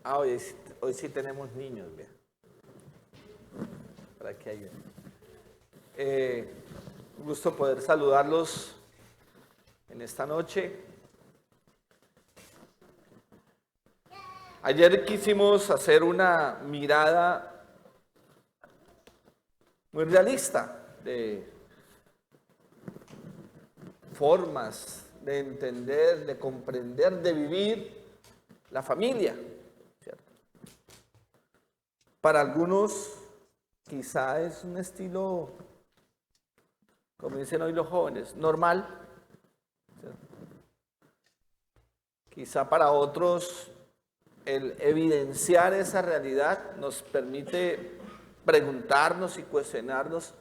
Hoy sí tenemos niños, vea. Por aquí hay un gusto poder saludarlos en esta noche. Ayer quisimos hacer una mirada muy realista de formas de entender, de comprender, de vivir la familia, ¿cierto? Para algunos quizá es un estilo, como dicen hoy los jóvenes, normal, ¿cierto? Quizá para otros el evidenciar esa realidad nos permite preguntarnos y cuestionarnos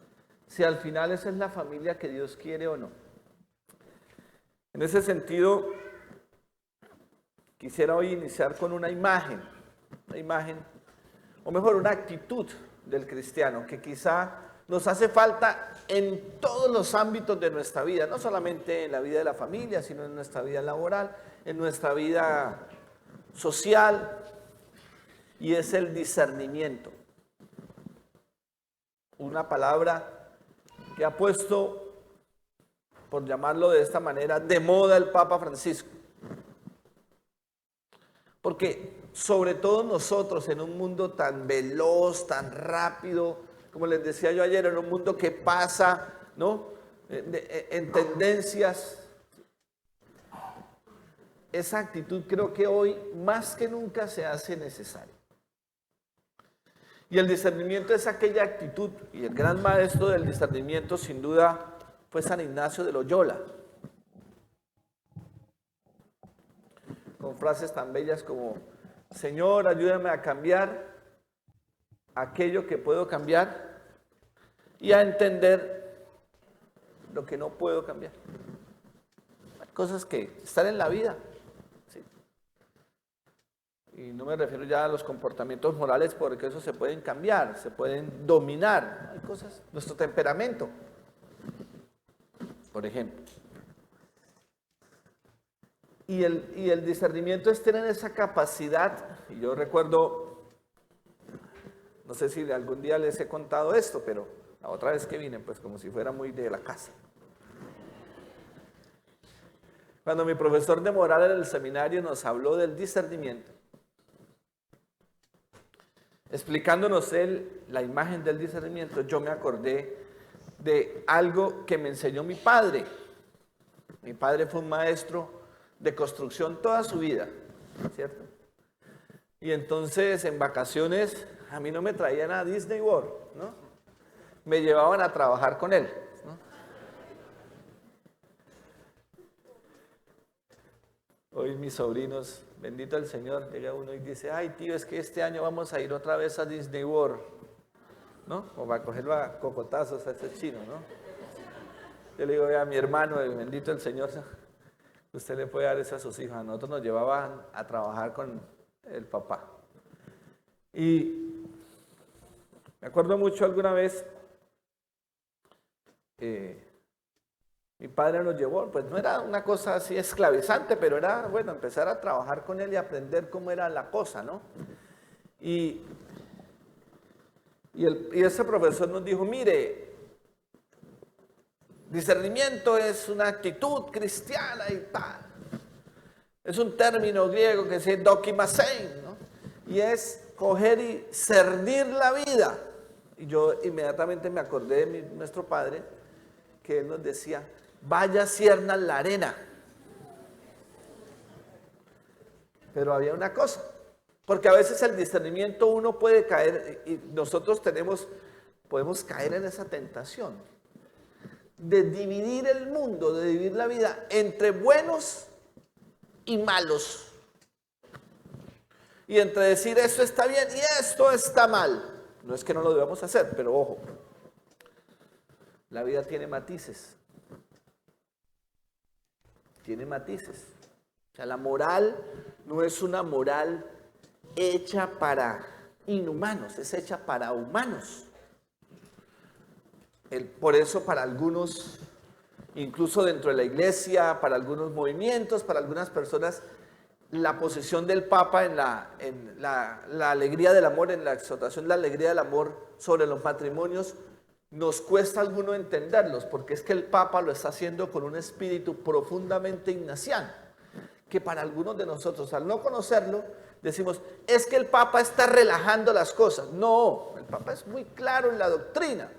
si al final esa es la familia que Dios quiere o no. En ese sentido, quisiera hoy iniciar con una imagen, o mejor, una actitud del cristiano que quizá nos hace falta en todos los ámbitos de nuestra vida, no solamente en la vida de la familia, sino en nuestra vida laboral, en nuestra vida social, y es el discernimiento. Una palabra que ha puesto, por llamarlo de esta manera, de moda el Papa Francisco. Porque sobre todo nosotros en un mundo tan veloz, tan rápido, como les decía yo ayer, en un mundo que pasa, ¿no? En tendencias, esa actitud creo que hoy más que nunca se hace necesaria. Y el discernimiento es aquella actitud, y el gran maestro del discernimiento sin duda fue San Ignacio de Loyola, con frases tan bellas como: Señor, ayúdame a cambiar aquello que puedo cambiar y a entender lo que no puedo cambiar. Hay cosas que están en la vida, ¿sí? Y no me refiero ya a los comportamientos morales, porque esos se pueden cambiar, se pueden dominar. Hay cosas, nuestro temperamento, por ejemplo. Y el discernimiento es tener esa capacidad. Y yo recuerdo, no sé si algún día les he contado esto, pero la otra vez que vine, pues como si fuera muy de la casa. Cuando mi profesor de moral en el seminario nos habló del discernimiento, explicándonos él la imagen del discernimiento, yo me acordé de algo que me enseñó mi padre. Mi padre fue un maestro de construcción toda su vida, ¿cierto? Y entonces en vacaciones a mí no me traían a Disney World, ¿no? Me llevaban a trabajar con él, ¿no? Hoy mis sobrinos, bendito el Señor, llega uno y dice: ay tío, es que este año vamos a ir otra vez a Disney World, ¿no? O va a cogerlo a cocotazos a ese chino, ¿no? Yo le digo: a mi hermano, bendito el Señor, usted le puede dar eso a sus hijos. A nosotros nos llevaban a trabajar con el papá. Y me acuerdo mucho alguna vez, mi padre nos llevó, pues no era una cosa así esclavizante, pero era, bueno, empezar a trabajar con él y aprender cómo era la cosa, ¿no? Y ese profesor nos dijo: mire, discernimiento es una actitud cristiana y tal. Es un término griego que se dice dokimasein, ¿no? Y es coger y cernir la vida. Y yo inmediatamente me acordé de nuestro padre, que él nos decía: vaya, ciernan la arena. Pero había una cosa, porque a veces el discernimiento uno puede caer, y nosotros podemos caer en esa tentación de dividir el mundo, de dividir la vida entre buenos y malos. Y entre decir esto está bien y esto está mal. No es que no lo debamos hacer, pero ojo, la vida tiene matices. Tiene matices. O sea, la moral no es una moral hecha para inhumanos, es hecha para humanos. Por eso para algunos, incluso dentro de la iglesia, para algunos movimientos, para algunas personas, la posición del Papa en la alegría del amor, en la exhortación de la alegría del amor sobre los matrimonios, nos cuesta a alguno entenderlos, porque es que el Papa lo está haciendo con un espíritu profundamente ignaciano, que para algunos de nosotros, al no conocerlo, decimos, es que el Papa está relajando las cosas. No, el Papa es muy claro en la doctrina.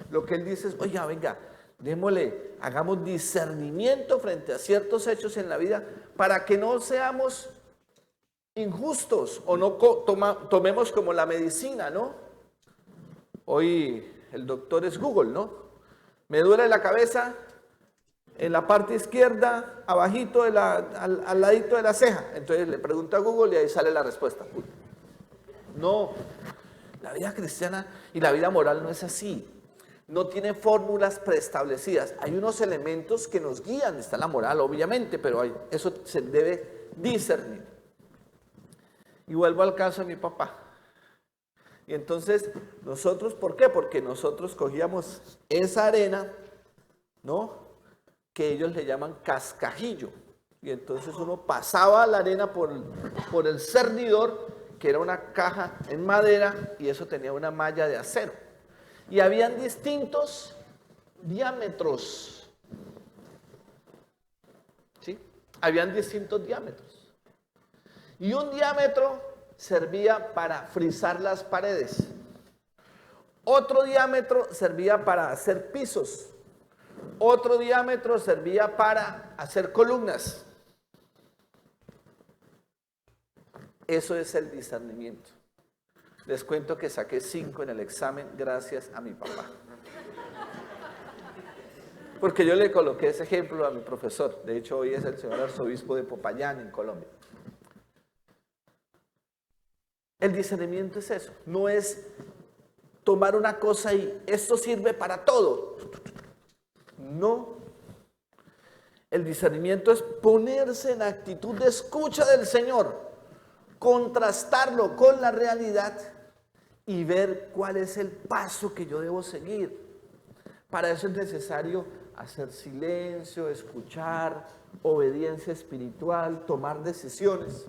Lo que él dice es, oiga, venga, démosle, hagamos discernimiento frente a ciertos hechos en la vida para que no seamos injustos o no tomemos como la medicina, ¿no? Hoy el doctor es Google, ¿no? Me duele la cabeza en la parte izquierda, abajito, al ladito de la ceja. Entonces le pregunto a Google y ahí sale la respuesta. No, la vida cristiana y la vida moral no es así. No tiene fórmulas preestablecidas. Hay unos elementos que nos guían. Está la moral, obviamente, pero eso se debe discernir. Y vuelvo al caso de mi papá. Y entonces, nosotros, ¿por qué? Porque nosotros cogíamos esa arena, ¿no? Que ellos le llaman cascajillo. Y entonces uno pasaba la arena por el cernidor, que era una caja en madera, y eso tenía una malla de acero. Y habían distintos diámetros. ¿Sí? Habían distintos diámetros. Y un diámetro servía para frisar las paredes. Otro diámetro servía para hacer pisos. Otro diámetro servía para hacer columnas. Eso es el discernimiento. Les cuento que saqué 5 en el examen gracias a mi papá. Porque yo le coloqué ese ejemplo a mi profesor. De hecho, hoy es el señor arzobispo de Popayán, en Colombia. El discernimiento es eso. No es tomar una cosa y esto sirve para todo. No. El discernimiento es ponerse en actitud de escucha del Señor, contrastarlo con la realidad y ver cuál es el paso que yo debo seguir. Para eso es necesario hacer silencio, escuchar, obediencia espiritual, tomar decisiones.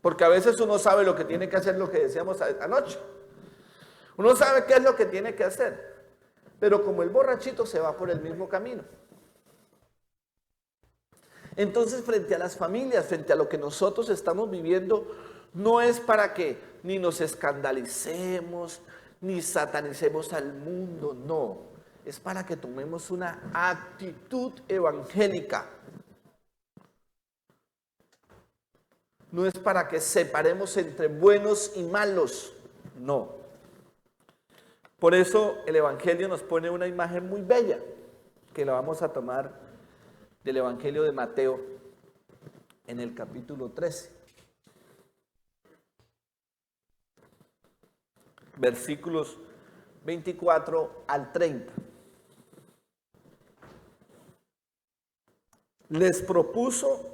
Porque a veces uno sabe lo que tiene que hacer, lo que decíamos anoche. Uno sabe qué es lo que tiene que hacer, pero como el borrachito se va por el mismo camino. Entonces, frente a las familias, frente a lo que nosotros estamos viviendo, no es para que ni nos escandalicemos, ni satanicemos al mundo, no. Es para que tomemos una actitud evangélica. No es para que separemos entre buenos y malos, no. Por eso el Evangelio nos pone una imagen muy bella, que la vamos a tomar del Evangelio de Mateo en el capítulo 13. Versículos 24 al 30. Les propuso,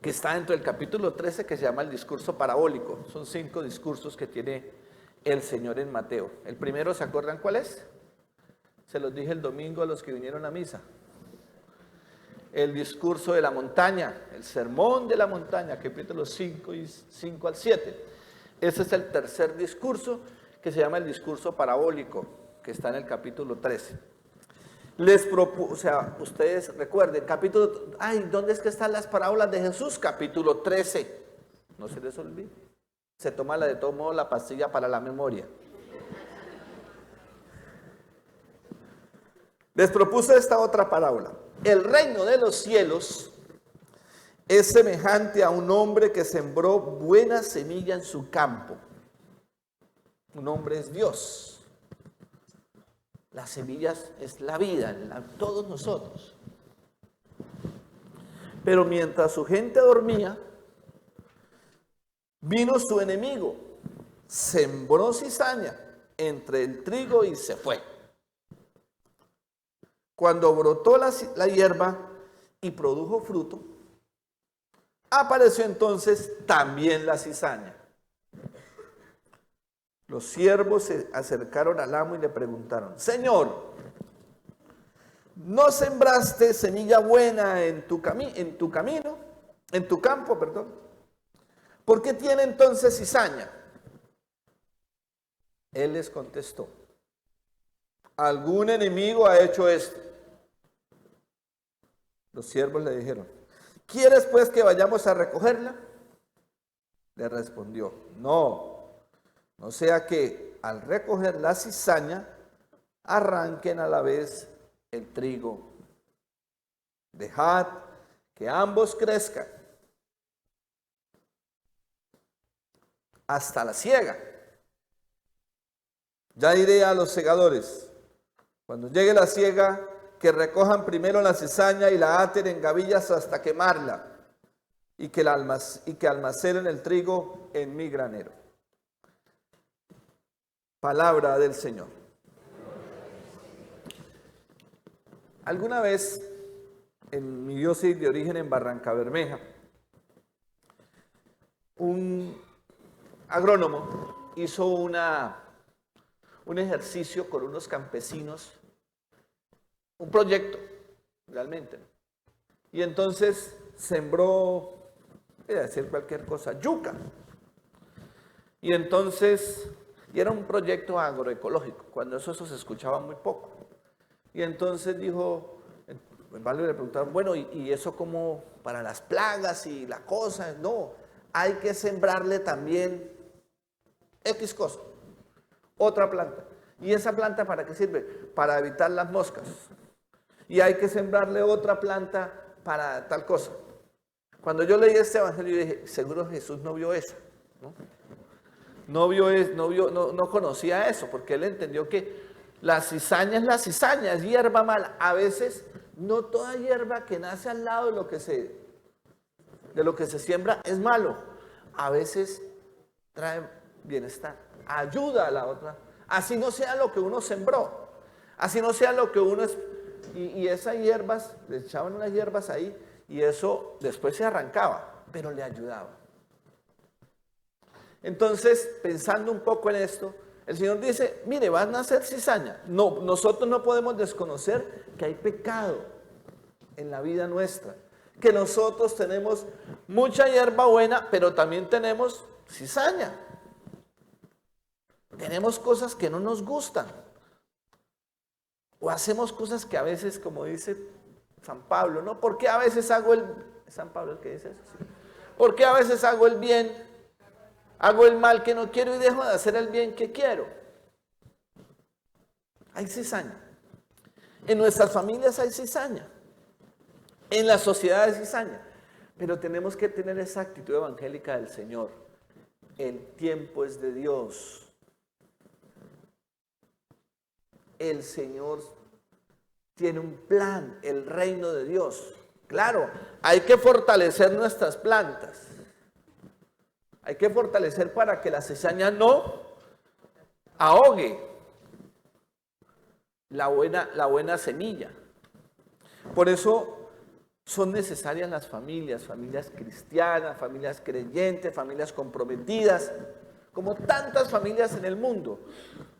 que está dentro del capítulo 13, que se llama el discurso parabólico. Son 5 discursos que tiene el Señor en Mateo. El primero, ¿se acuerdan cuál es? Se los dije el domingo a los que vinieron a misa. El discurso de la montaña, el sermón de la montaña, capítulos 5 al 7. Ese es el tercer discurso, que se llama el discurso parabólico, que está en el capítulo 13. Les propuso, o sea, ustedes recuerden, ¿dónde es que están las parábolas de Jesús? Capítulo 13. No se les olvide. Se toma de todo modo la pastilla para la memoria. Les propuse esta otra parábola. El reino de los cielos es semejante a un hombre que sembró buena semilla en su campo. Un hombre es Dios. Las semillas es la vida, todos nosotros. Pero mientras su gente dormía, vino su enemigo, sembró cizaña entre el trigo y se fue. Cuando brotó la hierba y produjo fruto, apareció entonces también la cizaña. Los siervos se acercaron al amo y le preguntaron: Señor, ¿no sembraste semilla buena en tu camino? en tu campo, perdón. ¿Por qué tiene entonces cizaña? Él les contestó, algún enemigo ha hecho esto. Los siervos le dijeron, ¿quieres pues que vayamos a recogerla? Le respondió, no, no sea que al recoger la cizaña arranquen a la vez el trigo. Dejad que ambos crezcan hasta la siega. Ya diré a los segadores, cuando llegue la siega, que recojan primero la cizaña y la aten en gavillas hasta quemarla, y que almacenen el trigo en mi granero. Palabra del Señor. Alguna vez en mi diócesis de origen en Barrancabermeja, un agrónomo hizo un ejercicio con unos campesinos, un proyecto realmente, ¿no? Y entonces sembró, voy a decir cualquier cosa, yuca. Y entonces, y era un proyecto agroecológico, cuando eso se escuchaba muy poco. Y entonces dijo, el padre le preguntaron, bueno, ¿y eso como para las plagas y la cosa? No, hay que sembrarle también X cosa, otra planta. ¿Y esa planta para qué sirve? Para evitar las moscas. Y hay que sembrarle otra planta para tal cosa. Cuando yo leí este evangelio, yo dije, seguro Jesús no vio eso, ¿no? No conocía eso, porque él entendió que la cizaña es la cizaña, es hierba mala. A veces, no toda hierba que nace al lado de lo que se siembra es malo. A veces trae bienestar, ayuda a la otra. Así no sea lo que uno sembró, así no sea lo que uno es. Y esas hierbas, le echaban unas hierbas ahí y eso después se arrancaba, pero le ayudaba. Entonces, pensando un poco en esto, el Señor dice, mire, van a nacer cizaña. No, nosotros no podemos desconocer que hay pecado en la vida nuestra, que nosotros tenemos mucha hierba buena, pero también tenemos cizaña. Tenemos cosas que no nos gustan. O hacemos cosas que a veces, como dice San Pablo, ¿no? ¿Por qué a veces hago San Pablo el que dice eso? Sí. ¿Por qué a veces hago el bien, hago el mal que no quiero y dejo de hacer el bien que quiero? Hay cizaña. En nuestras familias hay cizaña. En la sociedad hay cizaña. Pero tenemos que tener esa actitud evangélica del Señor. El tiempo es de Dios. El Señor tiene un plan, el reino de Dios. Claro, hay que fortalecer nuestras plantas. Hay que fortalecer para que la cizaña no ahogue la buena semilla. Por eso son necesarias las familias, familias cristianas, familias creyentes, familias comprometidas, como tantas familias en el mundo.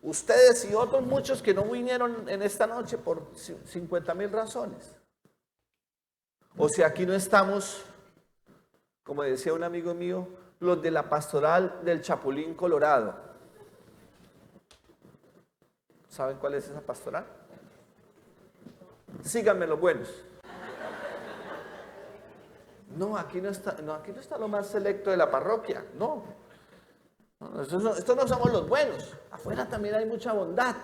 Ustedes y otros muchos que no vinieron en esta noche por 50,000 razones. O si aquí no estamos, como decía un amigo mío, los de la pastoral del Chapulín Colorado. ¿Saben cuál es esa pastoral? Síganme los buenos. No, aquí no está lo más selecto de la parroquia, no. Estos no somos los buenos. Afuera también hay mucha bondad,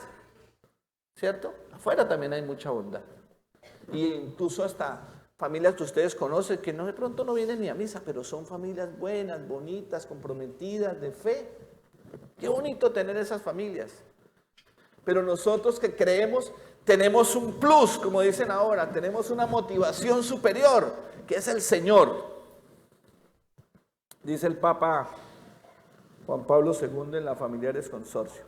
¿cierto? Afuera también hay mucha bondad. Y incluso hasta familias que ustedes conocen que de pronto no vienen ni a misa, pero son familias buenas, bonitas, comprometidas, de fe. Qué bonito tener esas familias. Pero nosotros que creemos tenemos un plus, como dicen ahora, tenemos una motivación superior, que es el Señor. Dice el Papa Juan Pablo II en la Familiares Consorcio.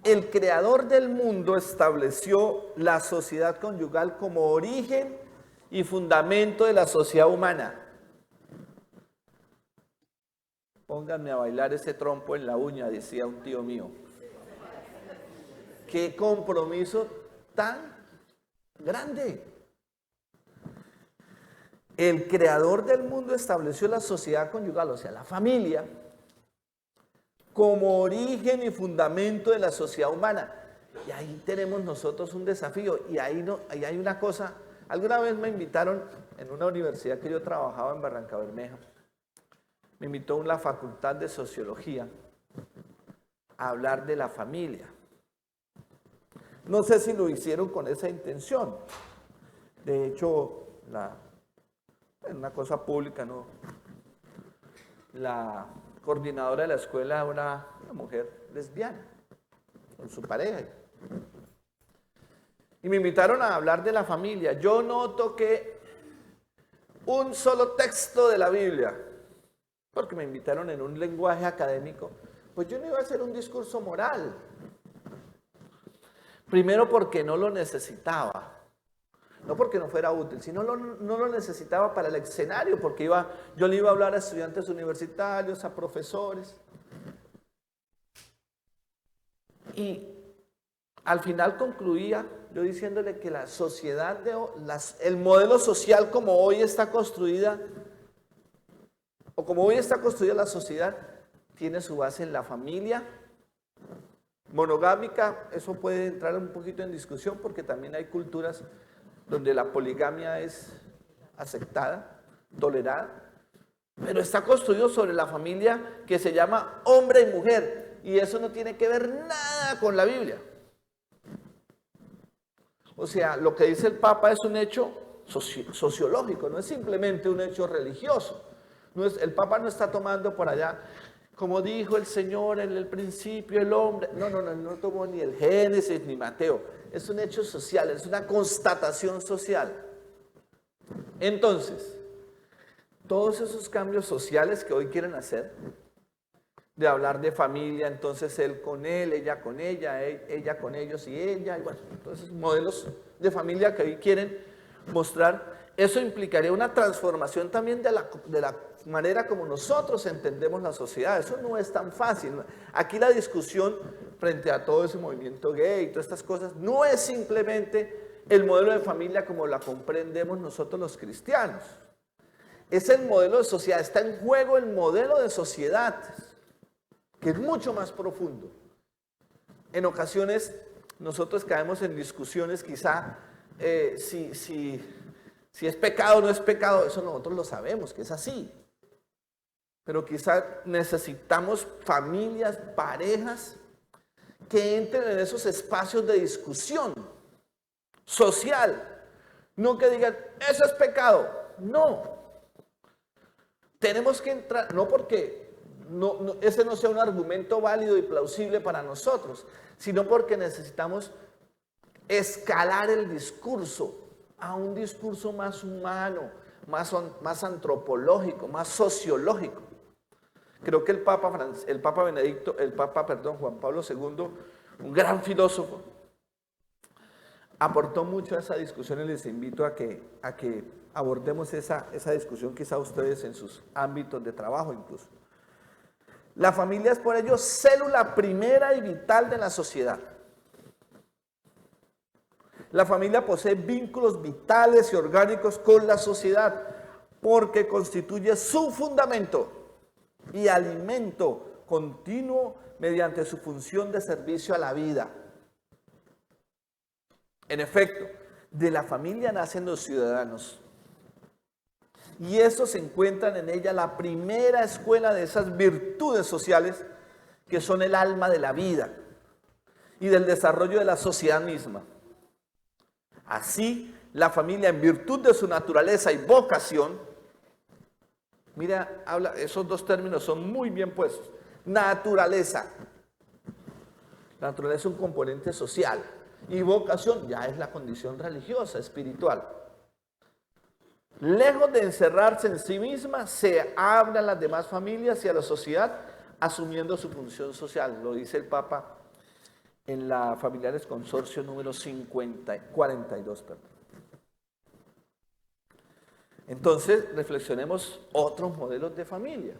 El creador del mundo estableció la sociedad conyugal como origen y fundamento de la sociedad humana. Pónganme a bailar ese trompo en la uña, decía un tío mío. Qué compromiso tan grande. el creador del mundo estableció la sociedad conyugal, o sea, la familia, como origen y fundamento de la sociedad humana. Y ahí tenemos nosotros un desafío. Y ahí hay una cosa. Alguna vez me invitaron en una universidad que yo trabajaba en Barranca Bermeja. Me invitó a la Facultad de Sociología a hablar de la familia. No sé si lo hicieron con esa intención. De hecho, en una cosa pública, ¿no? La coordinadora de la escuela era una mujer lesbiana, con su pareja. Y me invitaron a hablar de la familia. Yo no toqué un solo texto de la Biblia, porque me invitaron en un lenguaje académico. Pues yo no iba a hacer un discurso moral. Primero porque no lo necesitaba. No porque no fuera útil, sino no lo necesitaba para el escenario, porque yo le iba a hablar a estudiantes universitarios, a profesores. Y al final concluía yo diciéndole que la sociedad, el modelo social como hoy está construida, o como hoy está construida la sociedad, tiene su base en la familia monogámica. Eso puede entrar un poquito en discusión porque también hay culturas donde la poligamia es aceptada, tolerada, pero está construido sobre la familia que se llama hombre y mujer, y eso no tiene que ver nada con la Biblia. O sea, lo que dice el Papa es un hecho sociológico, no es simplemente un hecho religioso. El Papa no está tomando por allá, como dijo el Señor en el principio, el hombre. No tomó ni el Génesis ni Mateo. Es un hecho social, es una constatación social. Entonces, todos esos cambios sociales que hoy quieren hacer, de hablar de familia, entonces él con él, ella con ella, ella con ellos y ella, y bueno, entonces modelos de familia que hoy quieren mostrar, eso implicaría una transformación también de la manera como nosotros entendemos la sociedad. Eso no es tan fácil. Aquí la discusión frente a todo ese movimiento gay y todas estas cosas no es simplemente el modelo de familia como la comprendemos nosotros los cristianos. Es el modelo de sociedad, está en juego el modelo de sociedad, que es mucho más profundo. En ocasiones nosotros caemos en discusiones quizá si es pecado o no es pecado, eso nosotros lo sabemos, que es así. Pero quizá necesitamos familias, parejas, que entren en esos espacios de discusión social. No que digan, eso es pecado. No. Tenemos que entrar, no porque ese no sea un argumento válido y plausible para nosotros, sino porque necesitamos escalar el discurso a un discurso más humano, más antropológico, más sociológico. Creo que el Papa Juan Pablo II, un gran filósofo, aportó mucho a esa discusión y les invito a que abordemos esa discusión quizá ustedes en sus ámbitos de trabajo incluso. La familia es por ello célula primera y vital de la sociedad. La familia posee vínculos vitales y orgánicos con la sociedad porque constituye su fundamento y alimento continuo mediante su función de servicio a la vida. En efecto, de la familia nacen los ciudadanos. Y estos encuentran en ella la primera escuela de esas virtudes sociales que son el alma de la vida y del desarrollo de la sociedad misma. Así, la familia, en virtud de su naturaleza y vocación, mira, esos dos términos son muy bien puestos. Naturaleza. La naturaleza es un componente social y vocación ya es la condición religiosa, espiritual. Lejos de encerrarse en sí misma, se abre a las demás familias y a la sociedad, asumiendo su función social. Lo dice el Papa en la Familiares Consorcio número 42. Entonces, reflexionemos otros modelos de familia.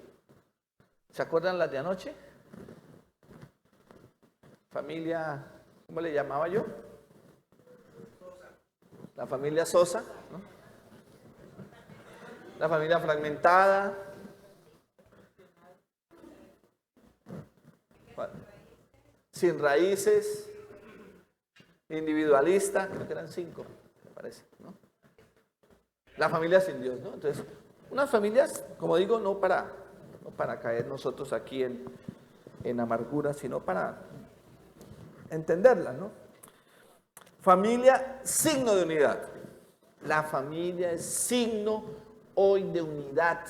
¿Se acuerdan las de anoche? Familia, ¿cómo le llamaba yo? La familia Sosa, ¿no? La familia fragmentada. Sin raíces. Individualista. Creo que eran 5, me parece, ¿no? La familia sin Dios, ¿no? Entonces, unas familias, como digo, no para caer nosotros aquí en amargura, sino para entenderla, ¿no? Familia, signo de unidad. La familia es signo hoy de unidad.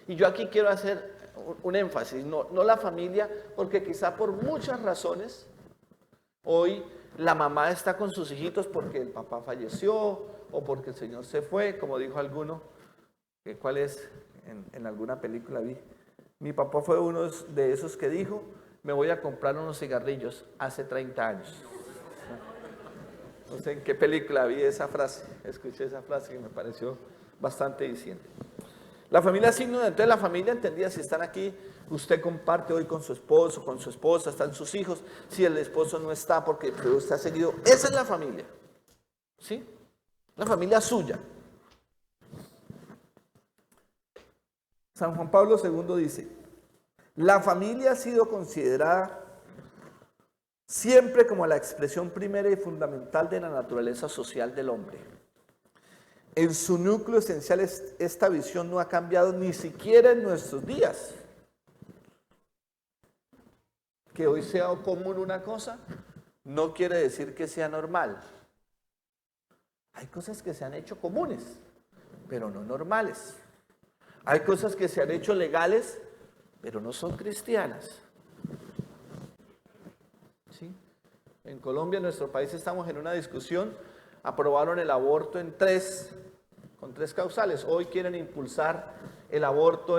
Y yo aquí quiero hacer un énfasis, no la familia, porque quizá por muchas razones, hoy la mamá está con sus hijitos porque el papá falleció o porque el Señor se fue, como dijo alguno, ¿cuál es? En alguna película vi. Mi papá fue uno de esos que dijo, me voy a comprar unos cigarrillos hace 30 años. No sé en qué película vi esa frase, escuché esa frase que me pareció bastante diciente. La familia signo, entonces la familia entendía, si están aquí, usted comparte hoy con su esposo, con su esposa, están sus hijos, si el esposo no está porque usted ha seguido, esa es la familia, ¿sí? La familia suya. San Juan Pablo II dice, la familia ha sido considerada siempre como la expresión primera y fundamental de la naturaleza social del hombre. En su núcleo esencial esta visión no ha cambiado ni siquiera en nuestros días. Que hoy sea común una cosa no quiere decir que sea normal. Hay cosas que se han hecho comunes, pero no normales. Hay cosas que se han hecho legales, pero no son cristianas. ¿Sí? En Colombia, en nuestro país, estamos en una discusión. Aprobaron el aborto con 3 causales. Hoy quieren impulsar el aborto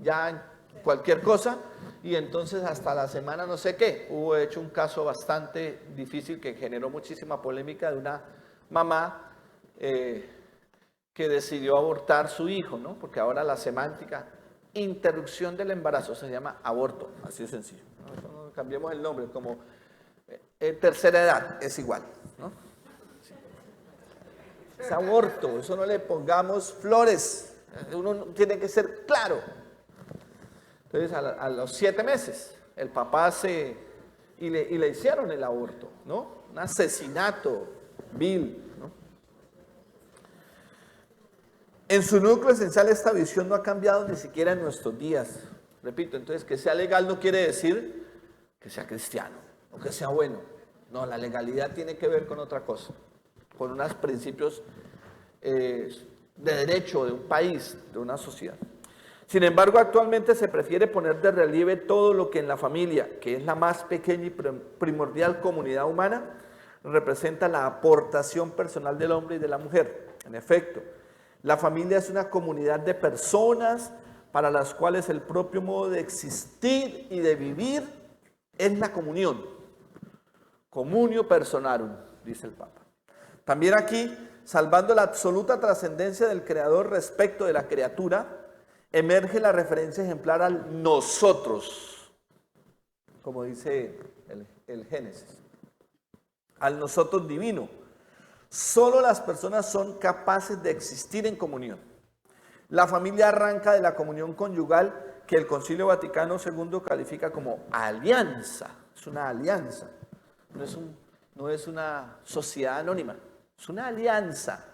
ya en cualquier cosa, y entonces hasta la semana no sé qué. Hubo hecho un caso bastante difícil que generó muchísima polémica de una mamá que decidió abortar su hijo, ¿no? Porque ahora la semántica, interrupción del embarazo, se llama aborto, así de sencillo, ¿no? Cambiemos el nombre, como tercera edad, es igual, ¿no? Sí. Es aborto, eso no le pongamos flores, uno tiene que ser claro. Entonces a los 7 meses, el papá y le hicieron el aborto, ¿no? Un asesinato vil, ¿no? En su núcleo esencial esta visión no ha cambiado ni siquiera en nuestros días. Repito, entonces que sea legal no quiere decir que sea cristiano o que sea bueno. No, la legalidad tiene que ver con otra cosa, con unos principios de derecho de un país, de una sociedad. Sin embargo, actualmente se prefiere poner de relieve todo lo que en la familia, que es la más pequeña y primordial comunidad humana, representa la aportación personal del hombre y de la mujer. En efecto, la familia es una comunidad de personas para las cuales el propio modo de existir y de vivir es la comunión. Comunio personarum, dice el Papa. También aquí, salvando la absoluta trascendencia del Creador respecto de la criatura, emerge la referencia ejemplar al nosotros, como dice el Génesis, al nosotros divino. Solo las personas son capaces de existir en comunión. La familia arranca de la comunión conyugal que el Concilio Vaticano II califica como alianza. Es una alianza, no es una sociedad anónima, es una alianza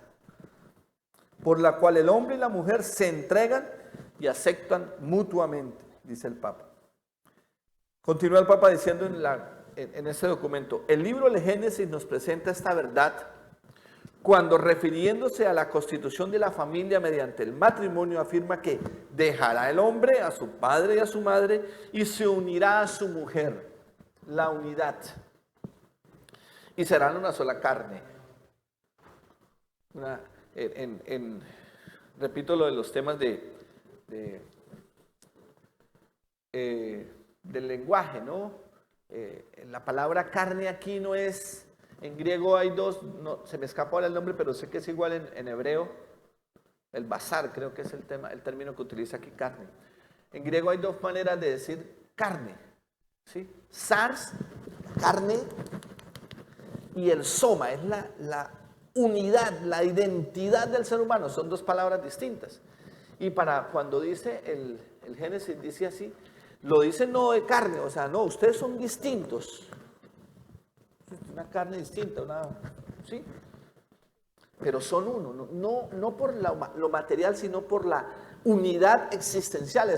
por la cual el hombre y la mujer se entregan y aceptan mutuamente, dice el Papa. Continúa el Papa diciendo en este documento, el libro de Génesis nos presenta esta verdad cuando, refiriéndose a la constitución de la familia mediante el matrimonio, afirma que dejará el hombre a su padre y a su madre y se unirá a su mujer, la unidad, y serán una sola carne. Repito lo de los temas del lenguaje, ¿no? La palabra carne aquí no es, en griego hay 2, no, se me escapa ahora el nombre, pero sé que es igual en hebreo, el basar creo que es el término que utiliza aquí, carne. En griego hay 2 maneras de decir carne, ¿sí? Sars, carne, y el soma, es unidad, la identidad del ser humano, son dos palabras distintas. Y para cuando dice el Génesis, dice así, lo dice no de carne, o sea, no, ustedes son distintos. Una carne distinta, ¿sí? Pero son uno, no por lo material, sino por la unidad existencial.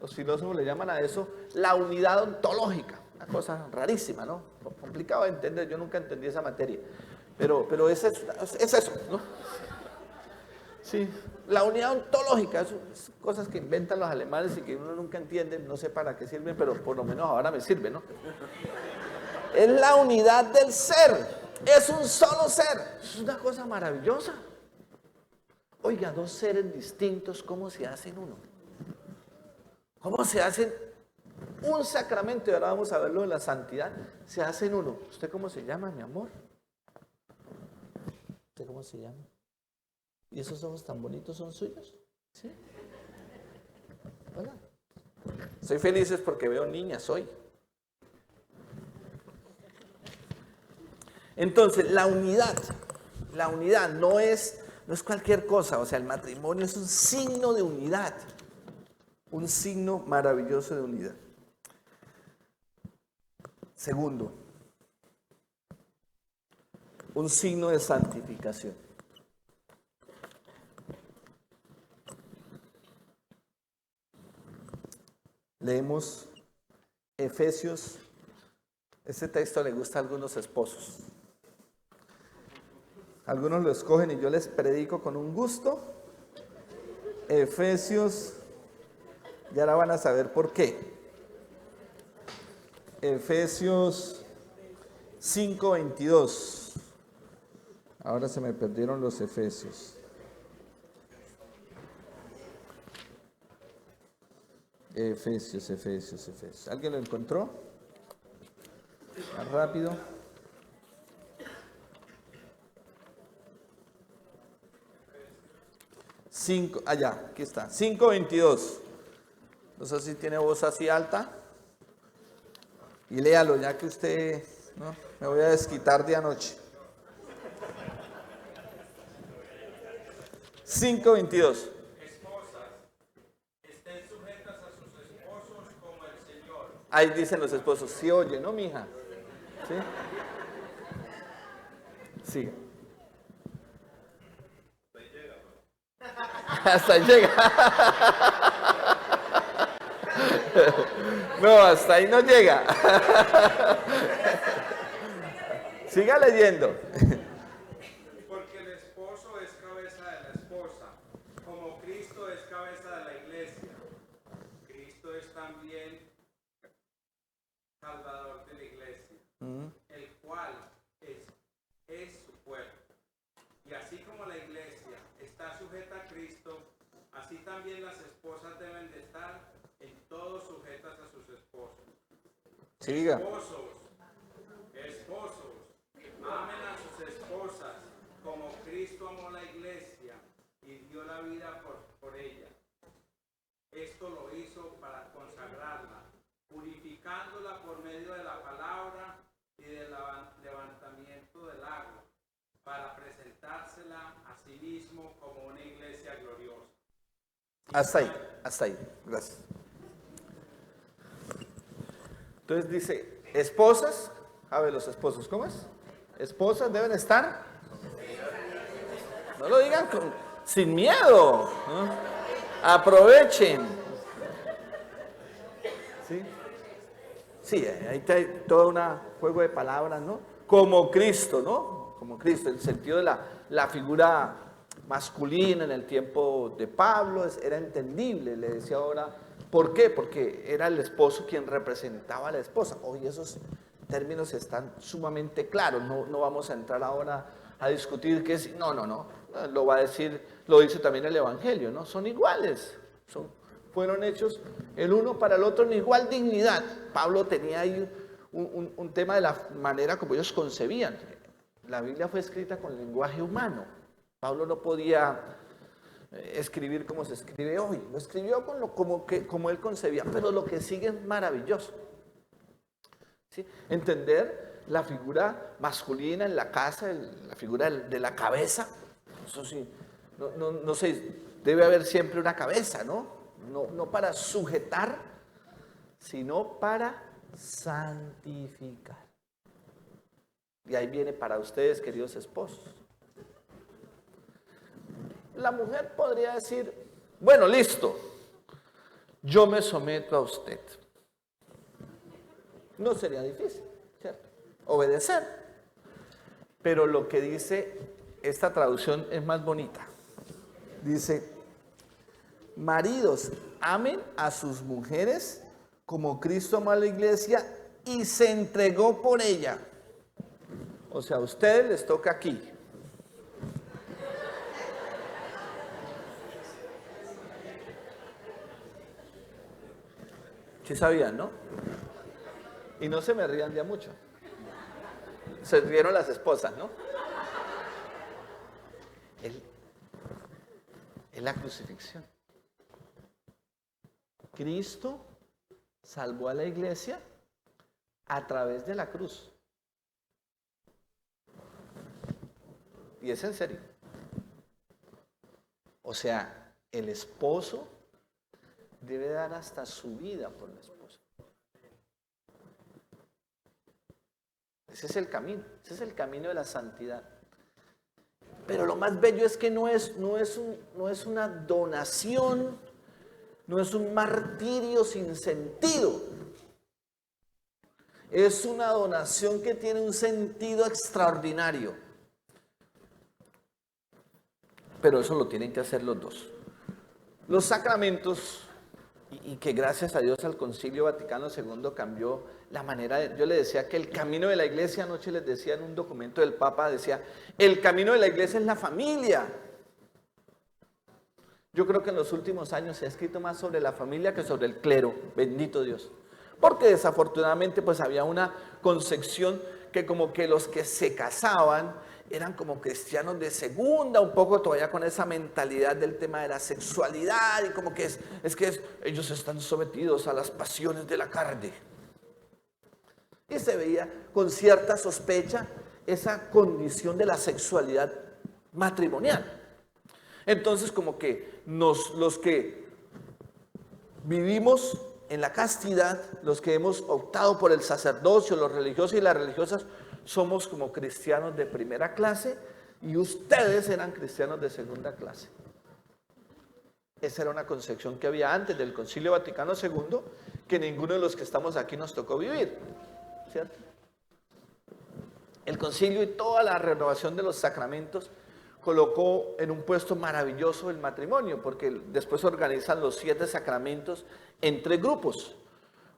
Los filósofos le llaman a eso la unidad ontológica, una cosa rarísima, ¿no? Complicado de entender, yo nunca entendí esa materia, pero es eso, ¿no? Sí, la unidad ontológica, es cosas que inventan los alemanes y que uno nunca entiende, no sé para qué sirven, pero por lo menos ahora me sirve, ¿no? Es la unidad del ser. Es un solo ser. Es una cosa maravillosa. Oiga, dos seres distintos, ¿cómo se hacen uno? ¿Cómo se hacen un sacramento? Y ahora vamos a verlo en la santidad. Se hacen uno. ¿Usted cómo se llama, mi amor? ¿Usted cómo se llama? ¿Y esos ojos tan bonitos son suyos? ¿Sí? Hola. Estoy feliz porque veo niñas hoy. Entonces, la unidad no es cualquier cosa, o sea, el matrimonio es un signo de unidad, un signo maravilloso de unidad. Segundo, un signo de santificación. Leemos Efesios, este texto le gusta a algunos esposos. Algunos lo escogen y yo les predico con un gusto. Efesios, y ahora van a saber por qué. Efesios 5:22. Ahora se me perdieron los Efesios. Efesios. ¿Alguien lo encontró? Más rápido. Aquí está, 5:22. No sé si tiene voz así alta. Y léalo, ya que usted, ¿no? Me voy a desquitar de anoche. 5:22. Esposas, estén sujetas a sus esposos como el Señor. Ahí dicen los esposos, sí oye, ¿no, mija? ¿Sí? Sí. Hasta ahí llega. No, hasta ahí no llega. Siga leyendo. Porque el esposo es cabeza de la esposa, como Cristo es cabeza de la iglesia. Cristo es también salvador de la iglesia, el cual es su cuerpo. Y así como la iglesia está sujeta a Cristo, así también las esposas deben de estar en todo sujetas a sus esposos. Siga. Esposos, amen a sus esposas como Cristo amó la iglesia y dio la vida por ella. Esto lo hizo para consagrarla, purificándola por medio de la palabra y del levantamiento del agua, para presentársela a sí mismo como una iglesia gloriosa. Hasta ahí. Gracias. Entonces dice, esposas, a ver los esposos, ¿cómo es? Esposas deben estar, no lo digan sin miedo, ¿no? Aprovechen. ¿Sí? Sí, ahí hay todo un juego de palabras, ¿no? Como Cristo, ¿no? Como Cristo, el sentido de la figura masculina en el tiempo de Pablo era entendible, le decía ahora, ¿por qué? Porque era el esposo quien representaba a la esposa. Hoy esos términos están sumamente claros, no vamos a entrar ahora a discutir que es, no, lo va a decir, lo dice también el Evangelio, ¿no? Son iguales, fueron hechos el uno para el otro en igual dignidad. Pablo tenía ahí un tema de la manera como ellos concebían. La Biblia fue escrita con lenguaje humano. Pablo no podía escribir como se escribe hoy, lo escribió como él concebía, pero lo que sigue es maravilloso. ¿Sí? Entender la figura masculina en la casa, la figura de la cabeza. Eso sí, no sé, debe haber siempre una cabeza, ¿no? No para sujetar, sino para santificar. Y ahí viene para ustedes, queridos esposos. La mujer podría decir, bueno, listo, yo me someto a usted. No sería difícil, ¿cierto? Obedecer. Pero lo que dice esta traducción es más bonita. Dice, maridos, amen a sus mujeres como Cristo amó a la iglesia y se entregó por ella. O sea, a ustedes les toca aquí. Sí sabían, ¿no? Y no se me rían ya mucho. Se rieron las esposas, ¿no? Es la crucifixión. Cristo salvó a la iglesia a través de la cruz. Y es en serio. O sea, el esposo debe dar hasta su vida por la esposa. Ese es el camino, ese es el camino de la santidad. Pero lo más bello es que no es una donación, no es un martirio sin sentido. Es una donación que tiene un sentido extraordinario. Pero eso lo tienen que hacer los dos. Los sacramentos, y que gracias a Dios al Concilio Vaticano II cambió la manera de, yo le decía que el camino de la iglesia, anoche les decía en un documento del Papa, decía, el camino de la iglesia es la familia. Yo creo que en los últimos años se ha escrito más sobre la familia que sobre el clero, bendito Dios. Porque desafortunadamente pues había una concepción que como que los que se casaban eran como cristianos de segunda, un poco todavía con esa mentalidad del tema de la sexualidad y como que ellos están sometidos a las pasiones de la carne. Y se veía con cierta sospecha esa condición de la sexualidad matrimonial. Entonces como que los que vivimos en la castidad, los que hemos optado por el sacerdocio, los religiosos y las religiosas, somos como cristianos de primera clase y ustedes eran cristianos de segunda clase. Esa era una concepción que había antes del Concilio Vaticano II, que ninguno de los que estamos aquí nos tocó vivir, ¿cierto? El concilio y toda la renovación de los sacramentos colocó en un puesto maravilloso el matrimonio, porque después organizan los 7 sacramentos en 3 grupos.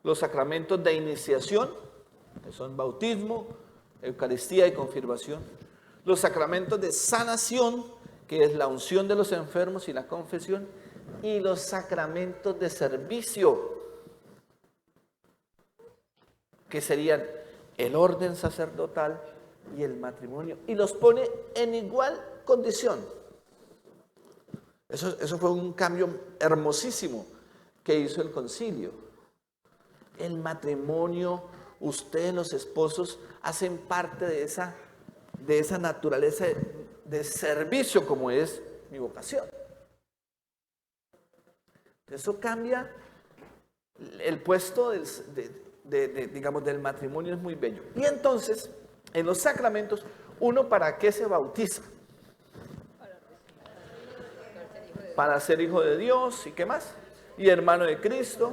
Los sacramentos de iniciación, que son bautismo, Eucaristía y confirmación. Los sacramentos de sanación, que es la unción de los enfermos y la confesión. Y los sacramentos de servicio, que serían el orden sacerdotal y el matrimonio. Y los pone en igual condición. Eso fue un cambio hermosísimo que hizo el concilio. El matrimonio, ustedes los esposos hacen parte de esa naturaleza de servicio como es mi vocación. Eso cambia el puesto digamos, del matrimonio, es muy bello. Y entonces, en los sacramentos, ¿uno para qué se bautiza? Para ser hijo de Dios, ¿y qué más? Y hermano de Cristo.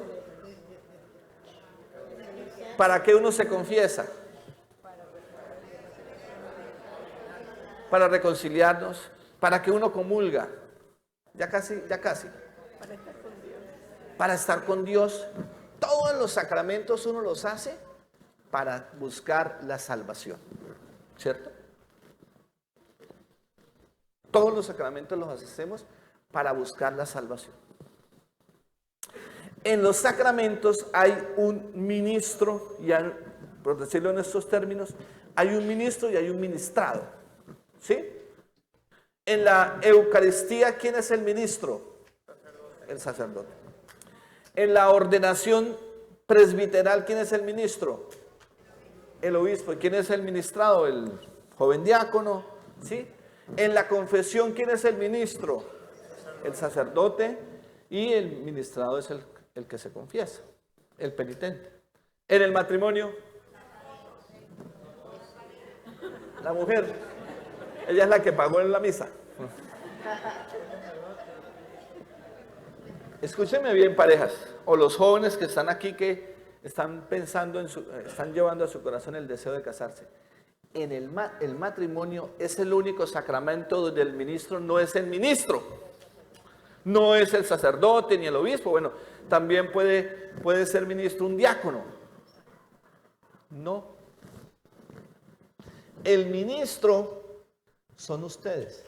¿Para qué uno se confiesa? Para reconciliarnos. ¿Para qué uno comulga? Ya casi. Para estar con Dios. Todos los sacramentos uno los hace para buscar la salvación, ¿cierto? Todos los sacramentos los hacemos para buscar la salvación. En los sacramentos hay un ministro, y por decirlo en estos términos, hay un ministro y hay un ministrado, ¿sí? En la Eucaristía, ¿quién es el ministro? El sacerdote. En la ordenación presbiteral, ¿quién es el ministro? el obispo. ¿Y quién es el ministrado? El joven diácono, ¿sí? En la confesión, ¿quién es el ministro? El sacerdote, y el ministrado es el que se confiesa, el penitente. En el matrimonio, la mujer, ella es la que pagó en la misa. Escúchenme bien, parejas, o los jóvenes que están aquí que están pensando están llevando a su corazón el deseo de casarse. El matrimonio es el único sacramento donde el ministro no es el ministro, no es el sacerdote ni el obispo. Bueno, también puede ser ministro un diácono. No. El ministro son ustedes.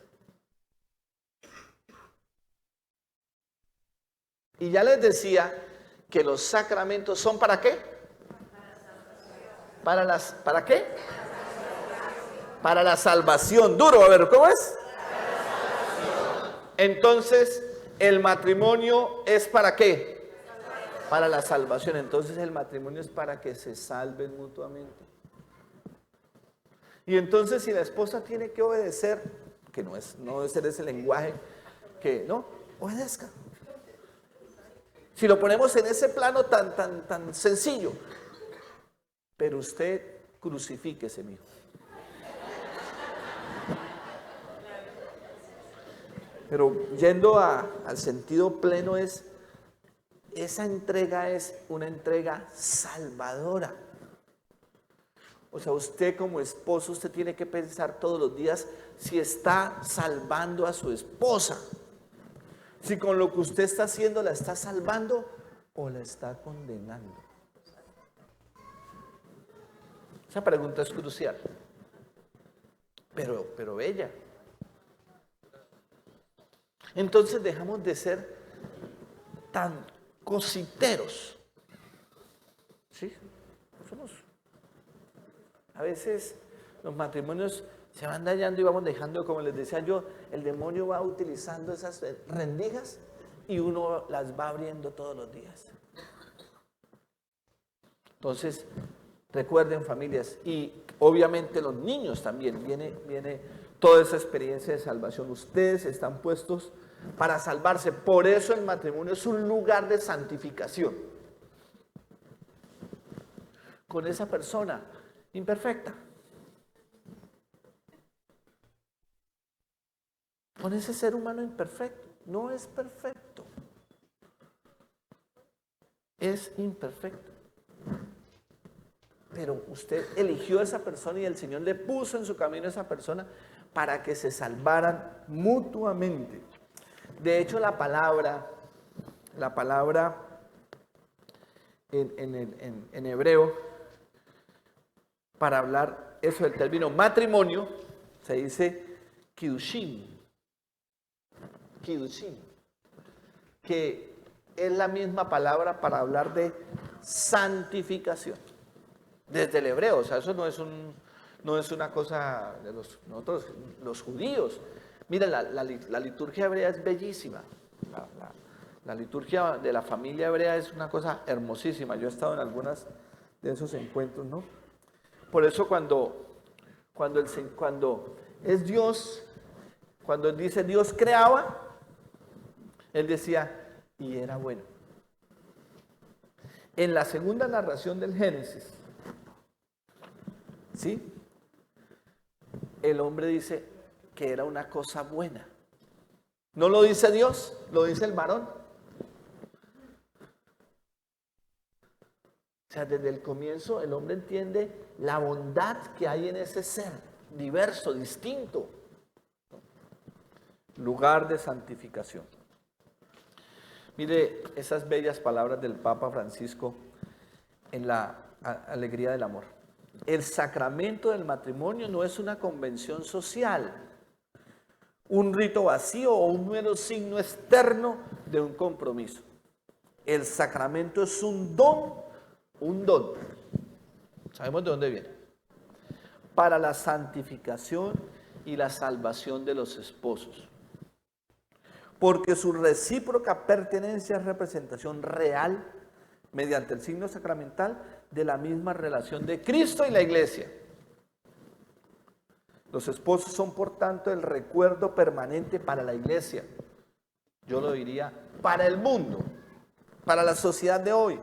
Y ya les decía que los sacramentos son ¿para qué? ¿Para qué? Para la salvación. Duro, a ver, ¿cómo es? Entonces, el matrimonio es ¿para qué? Para la salvación. Entonces, el matrimonio es para que se salven mutuamente. Y entonces, si la esposa tiene que obedecer, que no debe ser ese lenguaje, que no, obedezca. Si lo ponemos en ese plano tan sencillo, pero usted crucifíquese, mijo. Pero yendo al sentido pleno, esa entrega es una entrega salvadora. O sea, usted como esposo, usted tiene que pensar todos los días si está salvando a su esposa. Si con lo que usted está haciendo la está salvando o la está condenando. Esa pregunta es crucial. Pero bella. Entonces dejamos de ser tan cositeros. ¿Sí? A veces los matrimonios se van dañando y vamos dejando, como les decía yo, el demonio va utilizando esas rendijas y uno las va abriendo todos los días. Entonces, recuerden, familias, y obviamente los niños también, viene toda esa experiencia de salvación. Ustedes están puestos para salvarse. Por eso el matrimonio es un lugar de santificación. Con esa persona imperfecta. Con ese ser humano imperfecto. No es perfecto. Es imperfecto. Pero usted eligió a esa persona y el Señor le puso en su camino a esa persona para que se salvaran mutuamente. De hecho, la palabra en hebreo, para hablar eso del término matrimonio, se dice kiddushin, que es la misma palabra para hablar de santificación. Desde el hebreo, o sea, eso no es una cosa de nosotros, los judíos. Miren, la liturgia hebrea es bellísima. La liturgia de la familia hebrea es una cosa hermosísima. Yo he estado en algunos de esos encuentros, ¿no? Por eso cuando es Dios, cuando dice Dios creaba, Él decía, y era bueno. En la segunda narración del Génesis, ¿sí? El hombre dice que era una cosa buena. No lo dice Dios, lo dice el varón. O sea, desde el comienzo el hombre entiende la bondad que hay en ese ser, diverso, distinto. Lugar de santificación. Mire esas bellas palabras del Papa Francisco en la alegría del amor. El sacramento del matrimonio no es una convención social, un rito vacío o un mero signo externo de un compromiso. El sacramento es un don. ¿Sabemos de dónde viene? Para la santificación y la salvación de los esposos. Porque su recíproca pertenencia es representación real mediante el signo sacramental de la misma relación de Cristo y la iglesia. Los esposos son, por tanto, el recuerdo permanente para la iglesia. Yo lo diría, para el mundo, para la sociedad de hoy,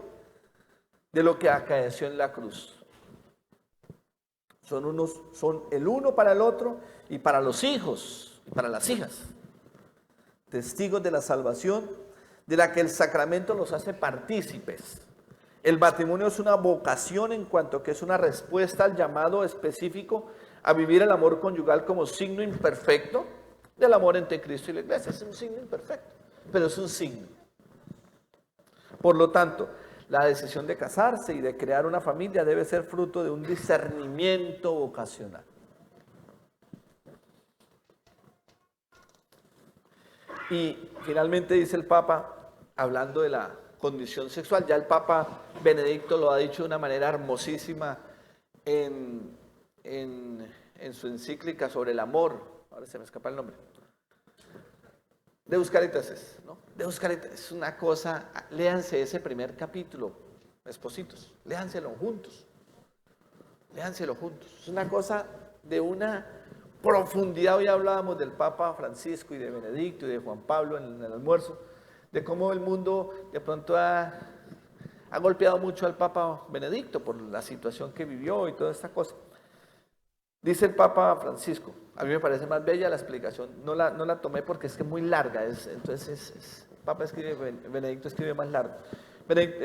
de lo que acaeció en la cruz. Son el uno para el otro y para los hijos y para las hijas. Testigos de la salvación, de la que el sacramento los hace partícipes. El matrimonio es una vocación en cuanto que es una respuesta al llamado específico a vivir el amor conyugal como signo imperfecto del amor entre Cristo y la iglesia. Es un signo imperfecto, pero es un signo. Por lo tanto, la decisión de casarse y de crear una familia debe ser fruto de un discernimiento vocacional. Y finalmente dice el Papa, hablando de la condición sexual, ya el Papa Benedicto lo ha dicho de una manera hermosísima en su encíclica sobre el amor. Ahora se me escapa el nombre. Deus Caritas, ¿no? Deus Caritas es una cosa, léanse ese primer capítulo, espositos, léanselo juntos. Es una cosa de una profundidad. Hoy hablábamos del Papa Francisco y de Benedicto y de Juan Pablo en el almuerzo, de cómo el mundo de pronto ha golpeado mucho al Papa Benedicto por la situación que vivió y toda esta cosa. Dice el Papa Francisco, a mí me parece más bella la explicación, no la tomé porque es que es muy larga, entonces el Papa escribe, Benedicto escribe más largo.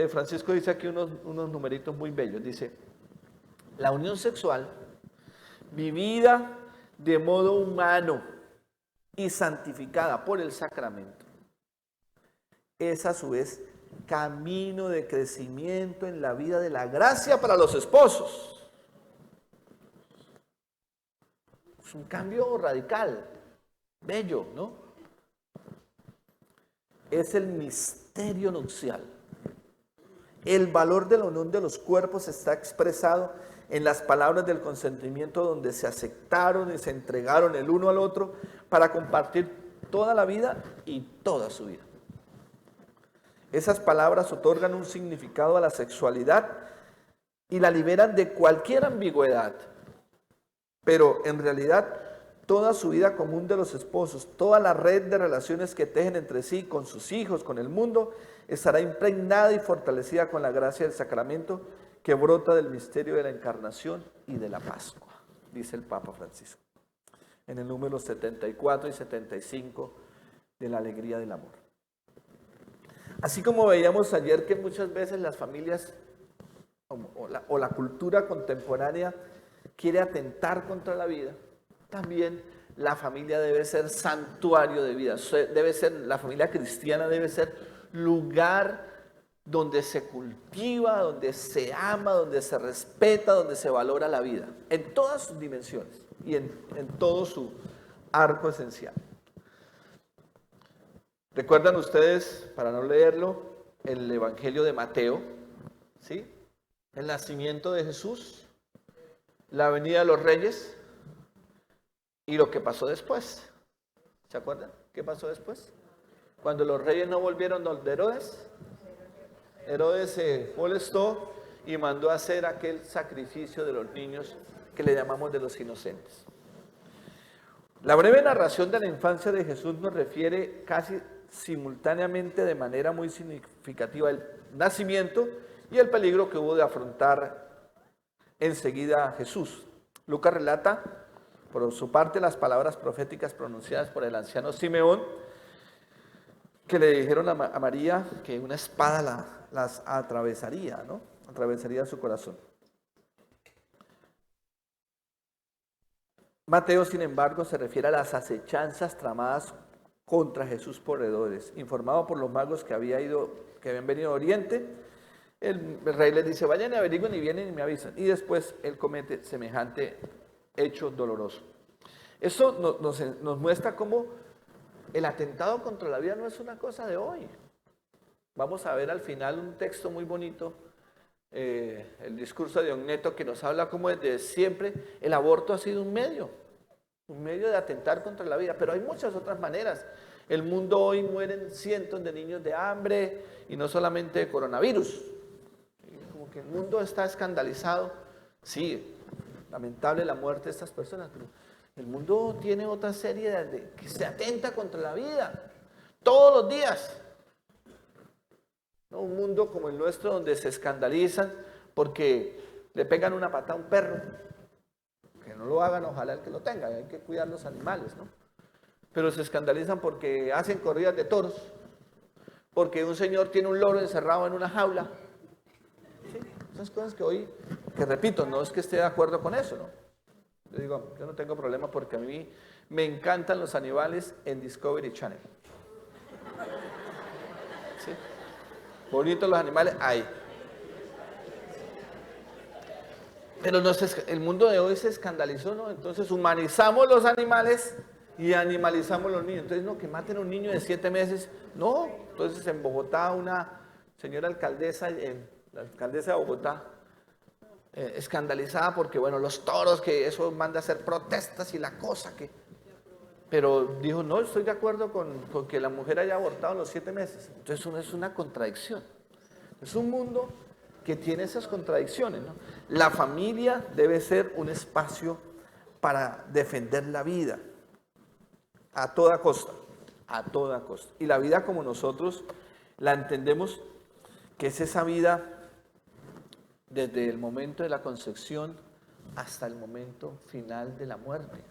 Francisco dice aquí unos numeritos muy bellos, dice, la unión sexual vivida de modo humano y santificada por el sacramento es a su vez camino de crecimiento en la vida de la gracia para los esposos. Es un cambio radical, bello, ¿no? Es el misterio nupcial. El valor de la unión de los cuerpos está expresado en las palabras del consentimiento, donde se aceptaron y se entregaron el uno al otro para compartir toda la vida y toda su vida. Esas palabras otorgan un significado a la sexualidad y la liberan de cualquier ambigüedad. Pero en realidad, toda su vida común de los esposos, toda la red de relaciones que tejen entre sí, con sus hijos, con el mundo, estará impregnada y fortalecida con la gracia del sacramento que brota del misterio de la encarnación y de la Pascua, dice el Papa Francisco, en el número 74 y 75 de la alegría del amor. Así como veíamos ayer que muchas veces las familias o la cultura contemporánea quiere atentar contra la vida, también la familia debe ser santuario de vida, la familia cristiana debe ser lugar donde se cultiva, donde se ama, donde se respeta, donde se valora la vida, en todas sus dimensiones y en todo su arco esencial. ¿Recuerdan ustedes, para no leerlo, el Evangelio de Mateo? ¿Sí? El nacimiento de Jesús, la venida de los reyes y lo que pasó después. ¿Se acuerdan? ¿Qué pasó después? Cuando los reyes no volvieron de Herodes, Herodes se molestó y mandó a hacer aquel sacrificio de los niños que le llamamos de los inocentes. La breve narración de la infancia de Jesús nos refiere casi simultáneamente de manera muy significativa el nacimiento y el peligro que hubo de afrontar enseguida a Jesús. Lucas relata, por su parte, las palabras proféticas pronunciadas por el anciano Simeón, que le dijeron a María que una espada las atravesaría, ¿no? Atravesaría su corazón. Mateo, sin embargo, se refiere a las acechanzas tramadas contra Jesús por Herodes. Informado por los magos que habían venido de Oriente, el rey les dice, vayan y averigüen y vienen y me avisan. Y después él comete semejante hecho doloroso. Eso nos muestra cómo el atentado contra la vida no es una cosa de hoy. Vamos a ver al final un texto muy bonito, el discurso de Ogneto, que nos habla cómo desde siempre el aborto ha sido un medio de atentar contra la vida, pero hay muchas otras maneras. El mundo hoy mueren cientos de niños de hambre y no solamente de coronavirus, como que el mundo está escandalizado. Sí, lamentable la muerte de estas personas, pero el mundo tiene otra serie que se atenta contra la vida todos los días. ¿No? Un mundo como el nuestro donde se escandalizan porque le pegan una patada a un perro. Que no lo hagan, ojalá el que lo tenga, hay que cuidar los animales, ¿no? Pero se escandalizan porque hacen corridas de toros, porque un señor tiene un loro encerrado en una jaula. ¿Sí? Esas cosas que repito, no es que esté de acuerdo con eso, ¿no? Yo digo, yo no tengo problema porque a mí me encantan los animales en Discovery Channel. ¿Sí? Bonitos los animales, hay. Pero el mundo de hoy se escandalizó, ¿no? Entonces humanizamos los animales y animalizamos los niños. Entonces, no, que maten a un niño de 7 meses. No, entonces en Bogotá una señora alcaldesa, la alcaldesa de Bogotá, escandalizada porque, bueno, los toros, que eso manda a hacer protestas y la cosa que... Pero dijo, no, estoy de acuerdo con que la mujer haya abortado a los 7 meses. Entonces eso es una contradicción. Es un mundo que tiene esas contradicciones, ¿no? La familia debe ser un espacio para defender la vida a toda costa, a toda costa. Y la vida como nosotros la entendemos, que es esa vida desde el momento de la concepción hasta el momento final de la muerte.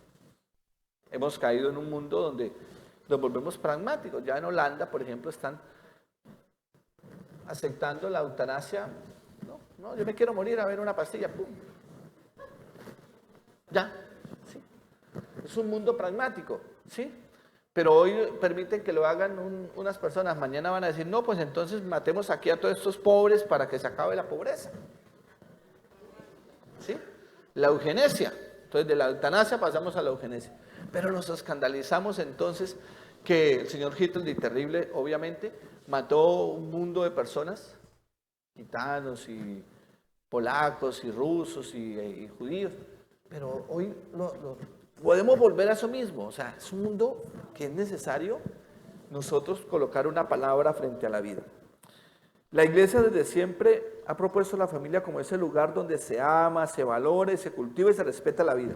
Hemos caído en un mundo donde nos volvemos pragmáticos. Ya en Holanda, por ejemplo, están aceptando la eutanasia. No, yo me quiero morir, a ver una pastilla, ¡pum! Ya, ¿sí? Es un mundo pragmático, ¿sí? Pero hoy permiten que lo hagan unas personas, mañana van a decir, no, pues entonces matemos aquí a todos estos pobres para que se acabe la pobreza. ¿Sí? La eugenesia. Entonces de la eutanasia pasamos a la eugenesia. Pero nos escandalizamos entonces que el señor Hitler, terrible, obviamente, mató un mundo de personas, gitanos y polacos y rusos y judíos. Pero hoy podemos volver a eso mismo. O sea, es un mundo que es necesario nosotros colocar una palabra frente a la vida. La iglesia desde siempre ha propuesto a la familia como ese lugar donde se ama, se valora, se cultiva y se respeta la vida.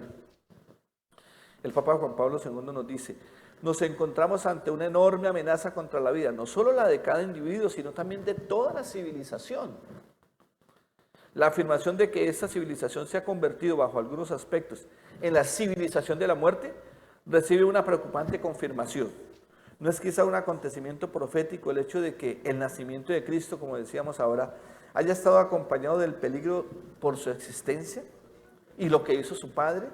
El Papa Juan Pablo II nos dice, nos encontramos ante una enorme amenaza contra la vida, no solo la de cada individuo, sino también de toda la civilización. La afirmación de que esta civilización se ha convertido bajo algunos aspectos en la civilización de la muerte recibe una preocupante confirmación. ¿No es quizá un acontecimiento profético el hecho de que el nacimiento de Cristo, como decíamos ahora, haya estado acompañado del peligro por su existencia y lo que hizo su Padre?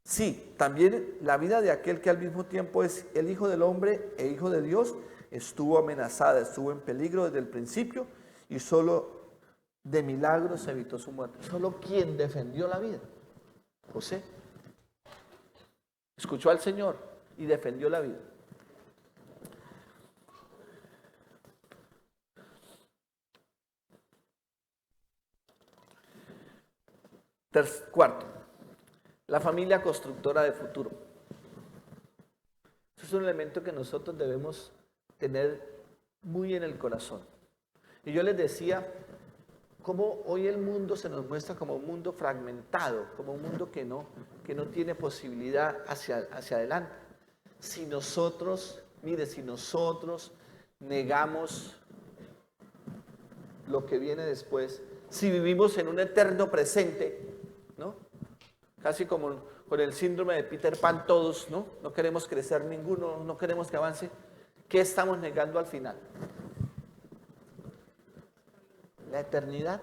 Sí, también la vida de aquel que al mismo tiempo es el Hijo del Hombre e Hijo de Dios estuvo amenazada, estuvo en peligro desde el principio y solo de milagro se evitó su muerte. Solo quien defendió la vida, José, escuchó al Señor y defendió la vida. Cuarto, la familia constructora de futuro. Eso es un elemento que nosotros debemos tener muy en el corazón. Y yo les decía cómo hoy el mundo se nos muestra como un mundo fragmentado, como un mundo que no tiene posibilidad hacia adelante. Si nosotros negamos lo que viene después, si vivimos en un eterno presente, ¿no? Casi como con el síndrome de Peter Pan todos, ¿no? No queremos crecer ninguno, no queremos que avance. ¿Qué estamos negando al final? La eternidad.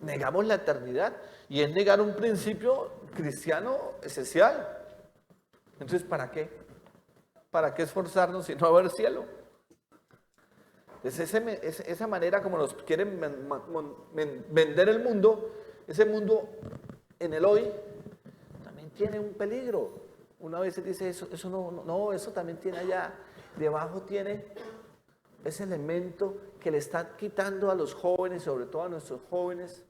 Negamos la eternidad y es negar un principio cristiano esencial. Entonces, ¿para qué? ¿Para qué esforzarnos si no va a haber cielo? Es esa manera como nos quieren vender el mundo, ese mundo en el hoy, también tiene un peligro. Una vez dice eso no, eso también tiene allá, debajo tiene ese elemento que le está quitando a los jóvenes, sobre todo a nuestros jóvenes,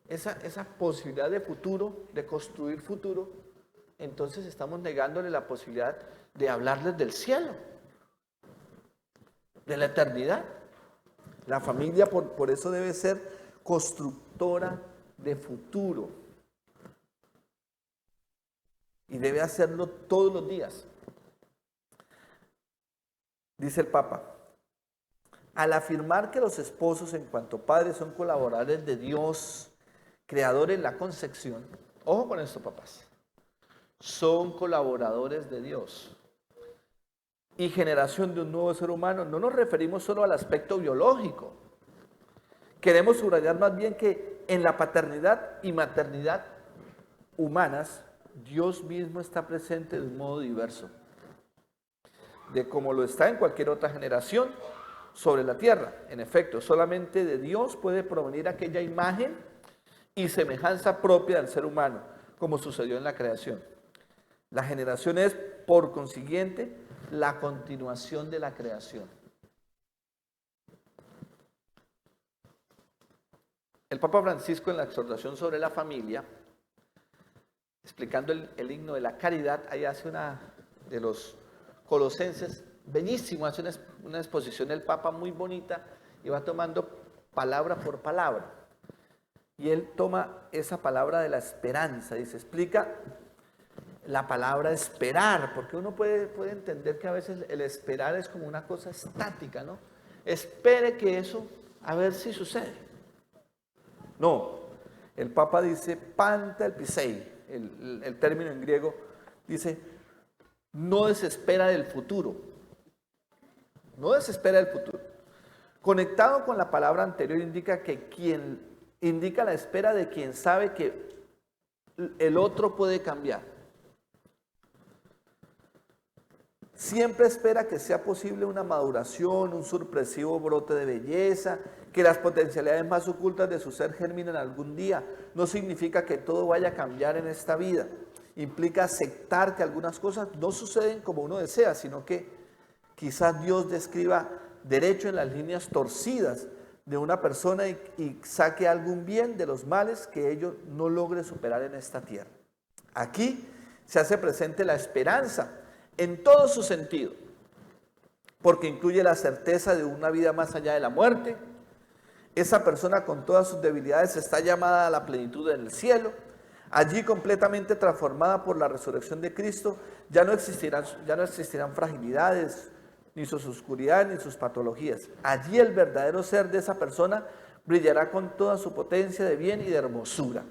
esa posibilidad de futuro, de construir futuro. Entonces estamos negándole la posibilidad de hablarles del cielo, de la eternidad. La familia por eso debe ser constructora de futuro. Y debe hacerlo todos los días. Dice el Papa, al afirmar que los esposos en cuanto padres son colaboradores de Dios, creadores en la concepción, ojo con esto, papás, son colaboradores de Dios y generación de un nuevo ser humano, no nos referimos solo al aspecto biológico. Queremos subrayar más bien que en la paternidad y maternidad humanas, Dios mismo está presente de un modo diverso, de como lo está en cualquier otra generación sobre la tierra. En efecto, solamente de Dios puede provenir aquella imagen y semejanza propia del ser humano, como sucedió en la creación. La generación es, por consiguiente, la continuación de la creación. El Papa Francisco, en la exhortación sobre la familia, explicando el himno de la caridad, ahí hace una de los Colosenses, bellísimo, hace una exposición del Papa muy bonita y va tomando palabra por palabra. Y él toma esa palabra de la esperanza y se explica la palabra esperar, porque uno puede entender que a veces el esperar es como una cosa estática, ¿no? Espere que eso, a ver si sucede. No, el Papa dice panta el pisei, el término en griego, dice no desespera del futuro, no desespera del futuro. Conectado con la palabra anterior indica la espera de quien sabe que el otro puede cambiar. Siempre espera que sea posible una maduración, un sorpresivo brote de belleza, que las potencialidades más ocultas de su ser germinen algún día. No significa que todo vaya a cambiar en esta vida. Implica aceptar que algunas cosas no suceden como uno desea, sino que quizás Dios describa derecho en las líneas torcidas de una persona y saque algún bien de los males que ello no logre superar en esta tierra. Aquí se hace presente la esperanza en todo su sentido, porque incluye la certeza de una vida más allá de la muerte. Esa persona con todas sus debilidades está llamada a la plenitud en el cielo. Allí, completamente transformada por la resurrección de Cristo, ya no existirán fragilidades, ni sus oscuridades, ni sus patologías. Allí el verdadero ser de esa persona brillará con toda su potencia de bien y de hermosura.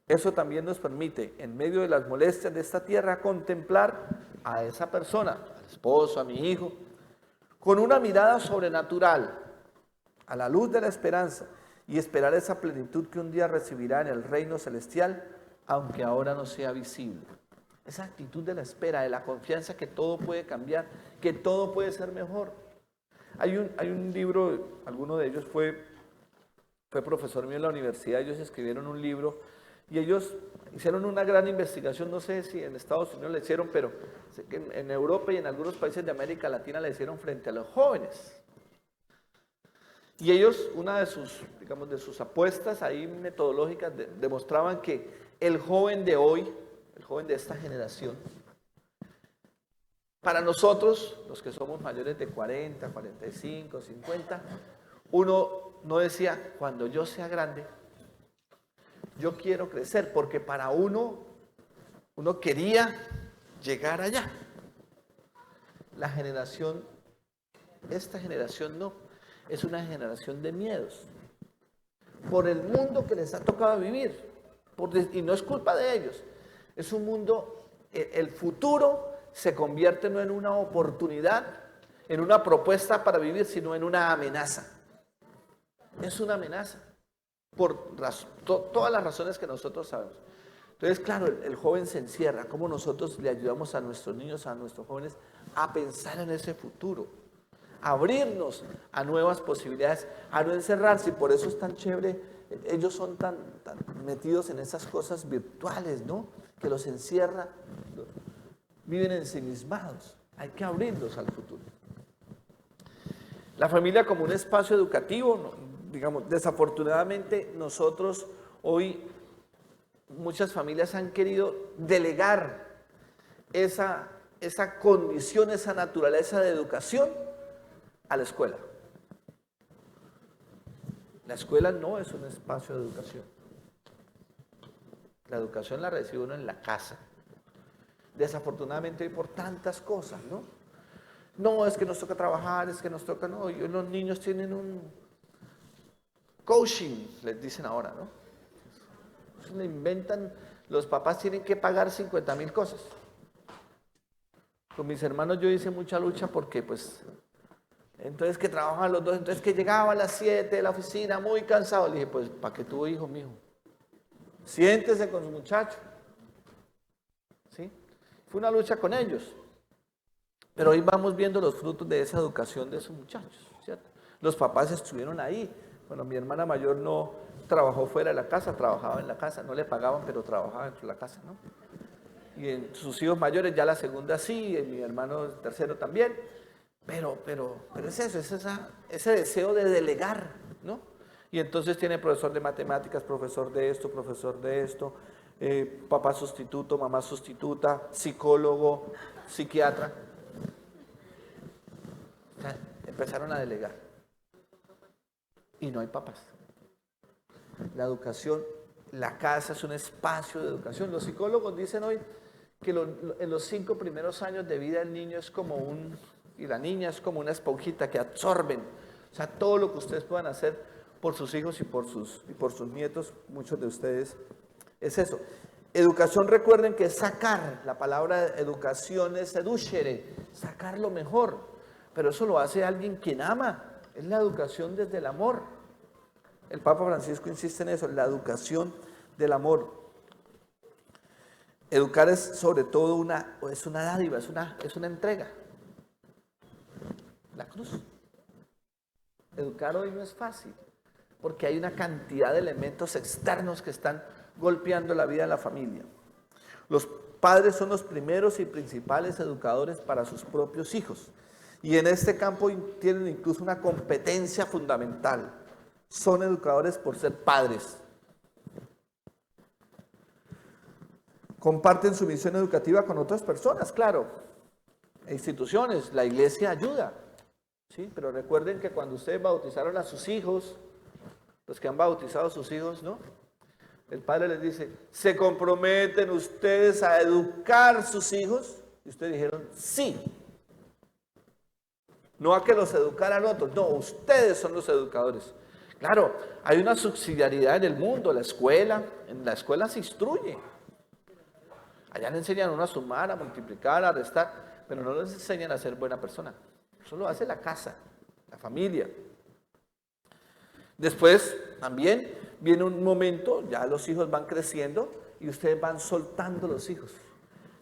Eso también nos permite, en medio de las molestias de esta tierra, contemplar a esa persona, al esposo, a mi hijo, con una mirada sobrenatural, a la luz de la esperanza, y esperar esa plenitud que un día recibirá en el reino celestial, aunque ahora no sea visible. Esa actitud de la espera, de la confianza que todo puede cambiar, que todo puede ser mejor. Hay un libro, alguno de ellos fue profesor mío en la universidad, ellos escribieron un libro y ellos hicieron una gran investigación, no sé si en Estados Unidos la hicieron, pero sé que en Europa y en algunos países de América Latina la hicieron frente a los jóvenes. Y ellos, una de sus apuestas ahí metodológicas, demostraban que el joven de hoy, el joven de esta generación, para nosotros, los que somos mayores de 40, 45, 50, uno no decía, cuando yo sea grande, yo quiero crecer, porque para uno quería llegar allá. Esta generación no. Es una generación de miedos por el mundo que les ha tocado vivir, y no es culpa de ellos. Es un mundo, el futuro se convierte no en una oportunidad, en una propuesta para vivir, sino en una amenaza. Es una amenaza por todas las razones que nosotros sabemos. Entonces, claro, el joven se encierra. ¿Cómo nosotros le ayudamos a nuestros niños, a nuestros jóvenes, a pensar en ese futuro? Abrirnos a nuevas posibilidades, a no encerrarse, y por eso es tan chévere, ellos son tan metidos en esas cosas virtuales, ¿no? Que los encierra, viven ensimismados, hay que abrirlos al futuro. La familia como un espacio educativo, digamos, desafortunadamente nosotros hoy, muchas familias han querido delegar esa esa condición, esa naturaleza de educación a la escuela. La escuela no es un espacio de educación. La educación la recibe uno en la casa. Desafortunadamente hoy por tantas cosas, ¿no? No, es que nos toca trabajar, es que nos toca, no, y los niños tienen un coaching, les dicen ahora, ¿no? Eso le inventan, los papás tienen que pagar 50.000 cosas. Con mis hermanos yo hice mucha lucha porque pues, entonces que trabajaban los dos, entonces que llegaba a las 7 de la oficina muy cansado, le dije, pues, ¿para qué tuvo hijo, mijo? Siéntese con su muchacho. ¿Sí? Fue una lucha con ellos. Pero hoy vamos viendo los frutos de esa educación de esos muchachos, ¿cierto? Los papás estuvieron ahí. Bueno, mi hermana mayor no trabajó fuera de la casa, trabajaba en la casa, no le pagaban, pero trabajaba dentro de la casa, ¿no? Y en sus hijos mayores, ya la segunda sí, y mi hermano tercero también. Pero es eso, es ese deseo de delegar, ¿no? Y entonces tiene profesor de matemáticas, profesor de esto, papá sustituto, mamá sustituta, psicólogo, psiquiatra. O sea, empezaron a delegar. Y no hay papás. La educación, la casa es un espacio de educación. Los psicólogos dicen hoy que en los 5 primeros años de vida el niño es como y la niña es como una esponjita que absorben. O sea, todo lo que ustedes puedan hacer por sus hijos y por sus nietos, muchos de ustedes, es eso. Educación, recuerden que es sacar, la palabra educación es educere, sacar lo mejor, pero eso lo hace alguien quien ama, es la educación desde el amor. El Papa Francisco insiste en eso, la educación del amor. Educar es sobre todo es una dádiva, es una entrega. La cruz. Educar hoy no es fácil, porque hay una cantidad de elementos externos que están golpeando la vida de la familia. Los padres son los primeros y principales educadores para sus propios hijos. Y en este campo tienen incluso una competencia fundamental. Son educadores por ser padres. Comparten su misión educativa con otras personas, claro. E instituciones, la iglesia ayuda. ¿Sí? Pero recuerden que cuando ustedes bautizaron a sus hijos, los que han bautizado a sus hijos, ¿no? El padre les dice, ¿se comprometen ustedes a educar sus hijos? Y ustedes dijeron, sí. No a que los educaran otros, no, ustedes son los educadores. Claro, hay una subsidiariedad en el mundo, en la escuela se instruye. Allá le enseñan a uno a sumar, a multiplicar, a restar, pero no les enseñan a ser buena persona. Eso lo hace la casa, la familia. Después también viene un momento, ya los hijos van creciendo y ustedes van soltando los hijos.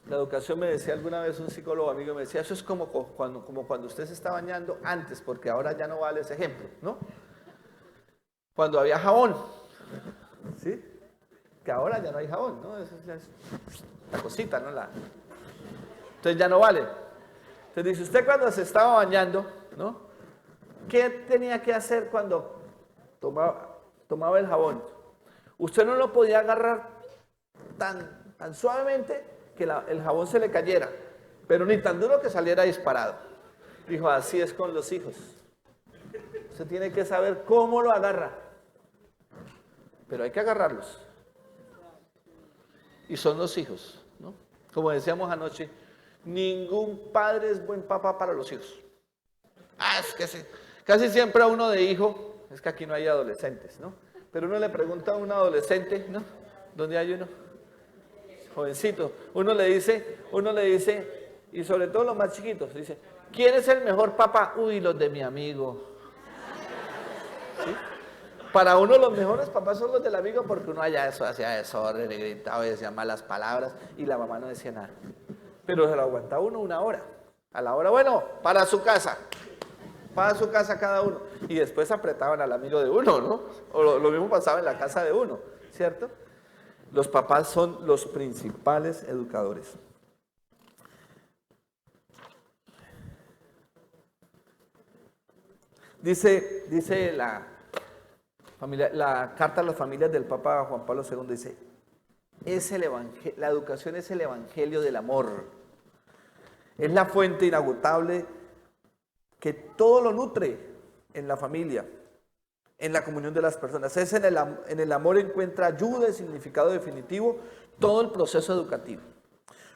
La educación, me decía alguna vez un psicólogo amigo, me decía, eso es como cuando usted se está bañando antes, porque ahora ya no vale ese ejemplo, ¿no? Cuando había jabón, ¿sí? Que ahora ya no hay jabón, ¿no? Eso es la cosita, ¿no? Entonces ya no vale. Entonces dice, usted cuando se estaba bañando, ¿no? ¿Qué tenía que hacer cuando tomaba el jabón? Usted no lo podía agarrar tan suavemente que el jabón se le cayera, pero ni tan duro que saliera disparado. Dijo, así es con los hijos. Usted tiene que saber cómo lo agarra, pero hay que agarrarlos. Y son los hijos, ¿no? Como decíamos anoche, ningún padre es buen papá para los hijos. Es que sí. Casi siempre a uno de hijo, es que aquí no hay adolescentes, ¿no? Pero uno le pregunta a un adolescente, ¿no? ¿Dónde hay uno? Jovencito. Uno le dice, y sobre todo los más chiquitos, dice, ¿quién es el mejor papá? Uy, los de mi amigo. ¿Sí? Para uno los mejores papás son los del amigo porque uno allá hacía desorden, gritaba y decía malas palabras y la mamá no decía nada. Pero se lo aguantaba uno una hora. A la hora, bueno, para su casa cada uno. Y después apretaban al amigo de uno, ¿no? O lo mismo pasaba en la casa de uno, ¿cierto? Los papás son los principales educadores. Dice la carta a las familias del Papa Juan Pablo II, dice, la educación es el evangelio del amor. Es la fuente inagotable que todo lo nutre en la familia, en la comunión de las personas. Es en el amor encuentra ayuda y significado definitivo todo el proceso educativo.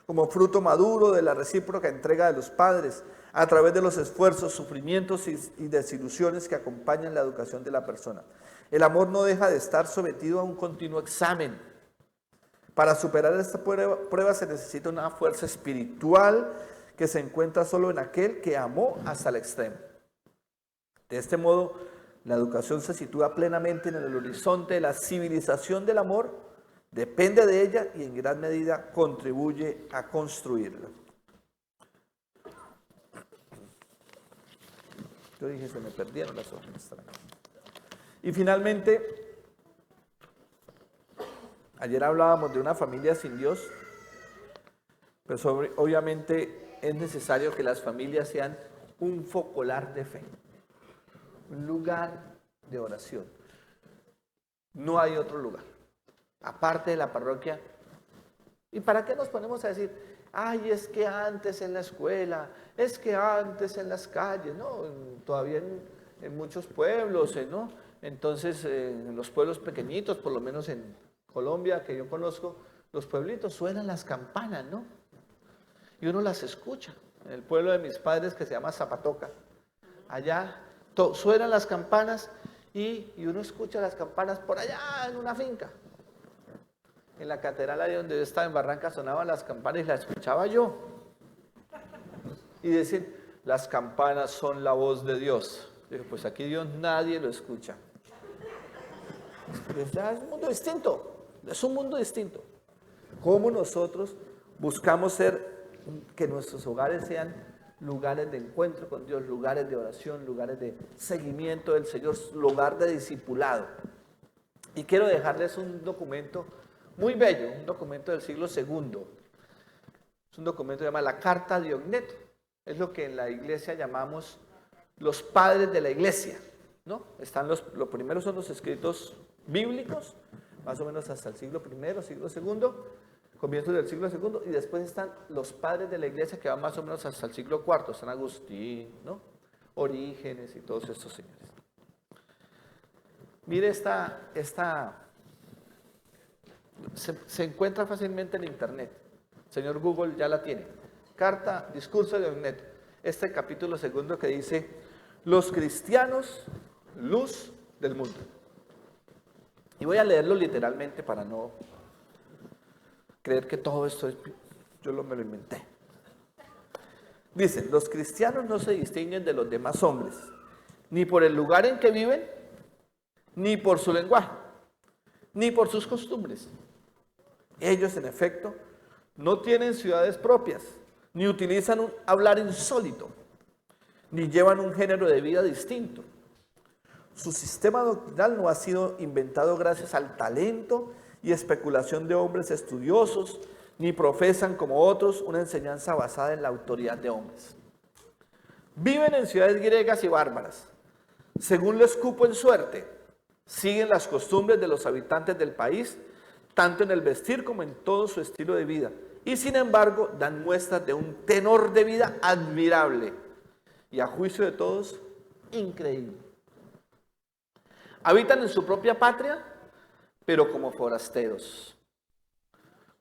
Como fruto maduro de la recíproca entrega de los padres, a través de los esfuerzos, sufrimientos y desilusiones que acompañan la educación de la persona. El amor no deja de estar sometido a un continuo examen. Para superar esta prueba se necesita una fuerza espiritual que se encuentra solo en aquel que amó hasta el extremo. De este modo, la educación se sitúa plenamente en el horizonte de la civilización del amor, depende de ella y en gran medida contribuye a construirla. Yo dije, se me perdieron las hojas. Y finalmente, ayer hablábamos de una familia sin Dios, pues obviamente es necesario que las familias sean un focolar de fe, un lugar de oración. No hay otro lugar, aparte de la parroquia. ¿Y para qué nos ponemos a decir, ay, es que antes en la escuela, es que antes en las calles? No, todavía en muchos pueblos, ¿no? Entonces, en los pueblos pequeñitos, por lo menos en Colombia, que yo conozco, los pueblitos suenan las campanas, ¿no? Y uno las escucha. En el pueblo de mis padres, que se llama Zapatoca, allá suenan las campanas y uno escucha las campanas por allá en una finca. En la catedral ahí donde yo estaba en Barranca sonaban las campanas y las escuchaba yo. Y decir, las campanas son la voz de Dios. Digo, pues aquí Dios nadie lo escucha. Es un mundo distinto, es un mundo distinto. ¿Cómo nosotros buscamos que nuestros hogares sean lugares de encuentro con Dios, lugares de oración, lugares de seguimiento del Señor, lugar de discipulado? Y quiero dejarles un documento muy bello, un documento del siglo II. Es un documento que se llama la Carta de Ogneto. Es lo que en la iglesia llamamos los padres de la iglesia, ¿no? Están los primeros son los escritos bíblicos, más o menos hasta el siglo I, siglo II, comienzos del siglo II, y después están los padres de la iglesia que van más o menos hasta el siglo IV, San Agustín, ¿no? Orígenes y todos estos señores. Mire se encuentra fácilmente en internet. Señor Google ya la tiene. Carta, discurso de Ogneto. Este capítulo 2 que dice, los cristianos, luz del mundo. Y voy a leerlo literalmente para no creer que todo esto me lo inventé. Dice, los cristianos no se distinguen de los demás hombres, ni por el lugar en que viven, ni por su lenguaje, ni por sus costumbres. Ellos, en efecto, no tienen ciudades propias, ni utilizan un hablar insólito, ni llevan un género de vida distinto. Su sistema doctrinal no ha sido inventado gracias al talento y especulación de hombres estudiosos, ni profesan como otros una enseñanza basada en la autoridad de hombres. Viven en ciudades griegas y bárbaras. Según les cupo en suerte, siguen las costumbres de los habitantes del país, tanto en el vestir como en todo su estilo de vida. Y sin embargo, dan muestras de un tenor de vida admirable y a juicio de todos, increíble. Habitan en su propia patria, pero como forasteros.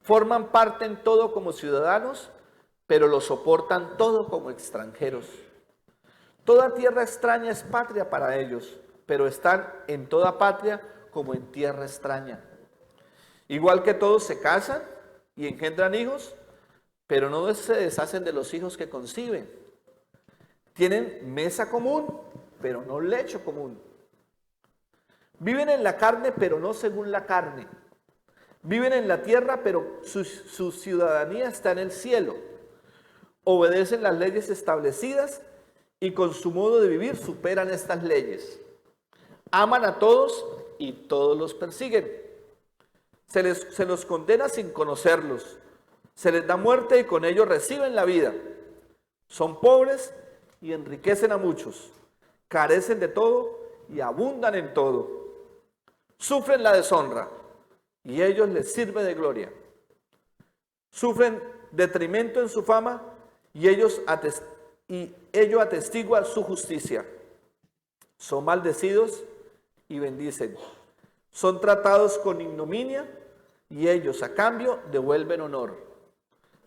Forman parte en todo como ciudadanos, pero lo soportan todo como extranjeros. Toda tierra extraña es patria para ellos, pero están en toda patria como en tierra extraña. Igual que todos se casan y engendran hijos, pero no se deshacen de los hijos que conciben. Tienen mesa común, pero no lecho común. Viven en la carne, pero no según la carne. Viven en la tierra, pero su ciudadanía está en el cielo. Obedecen las leyes establecidas y con su modo de vivir superan estas leyes. Aman a todos y todos los persiguen. Se los condena sin conocerlos. Se les da muerte y con ello reciben la vida. Son pobres y enriquecen a muchos. Carecen de todo y abundan en todo. Sufren la deshonra y ellos les sirve de gloria. Sufren detrimento en su fama y ello atestigua su justicia. Son maldecidos y bendicen. Son tratados con ignominia y ellos a cambio devuelven honor.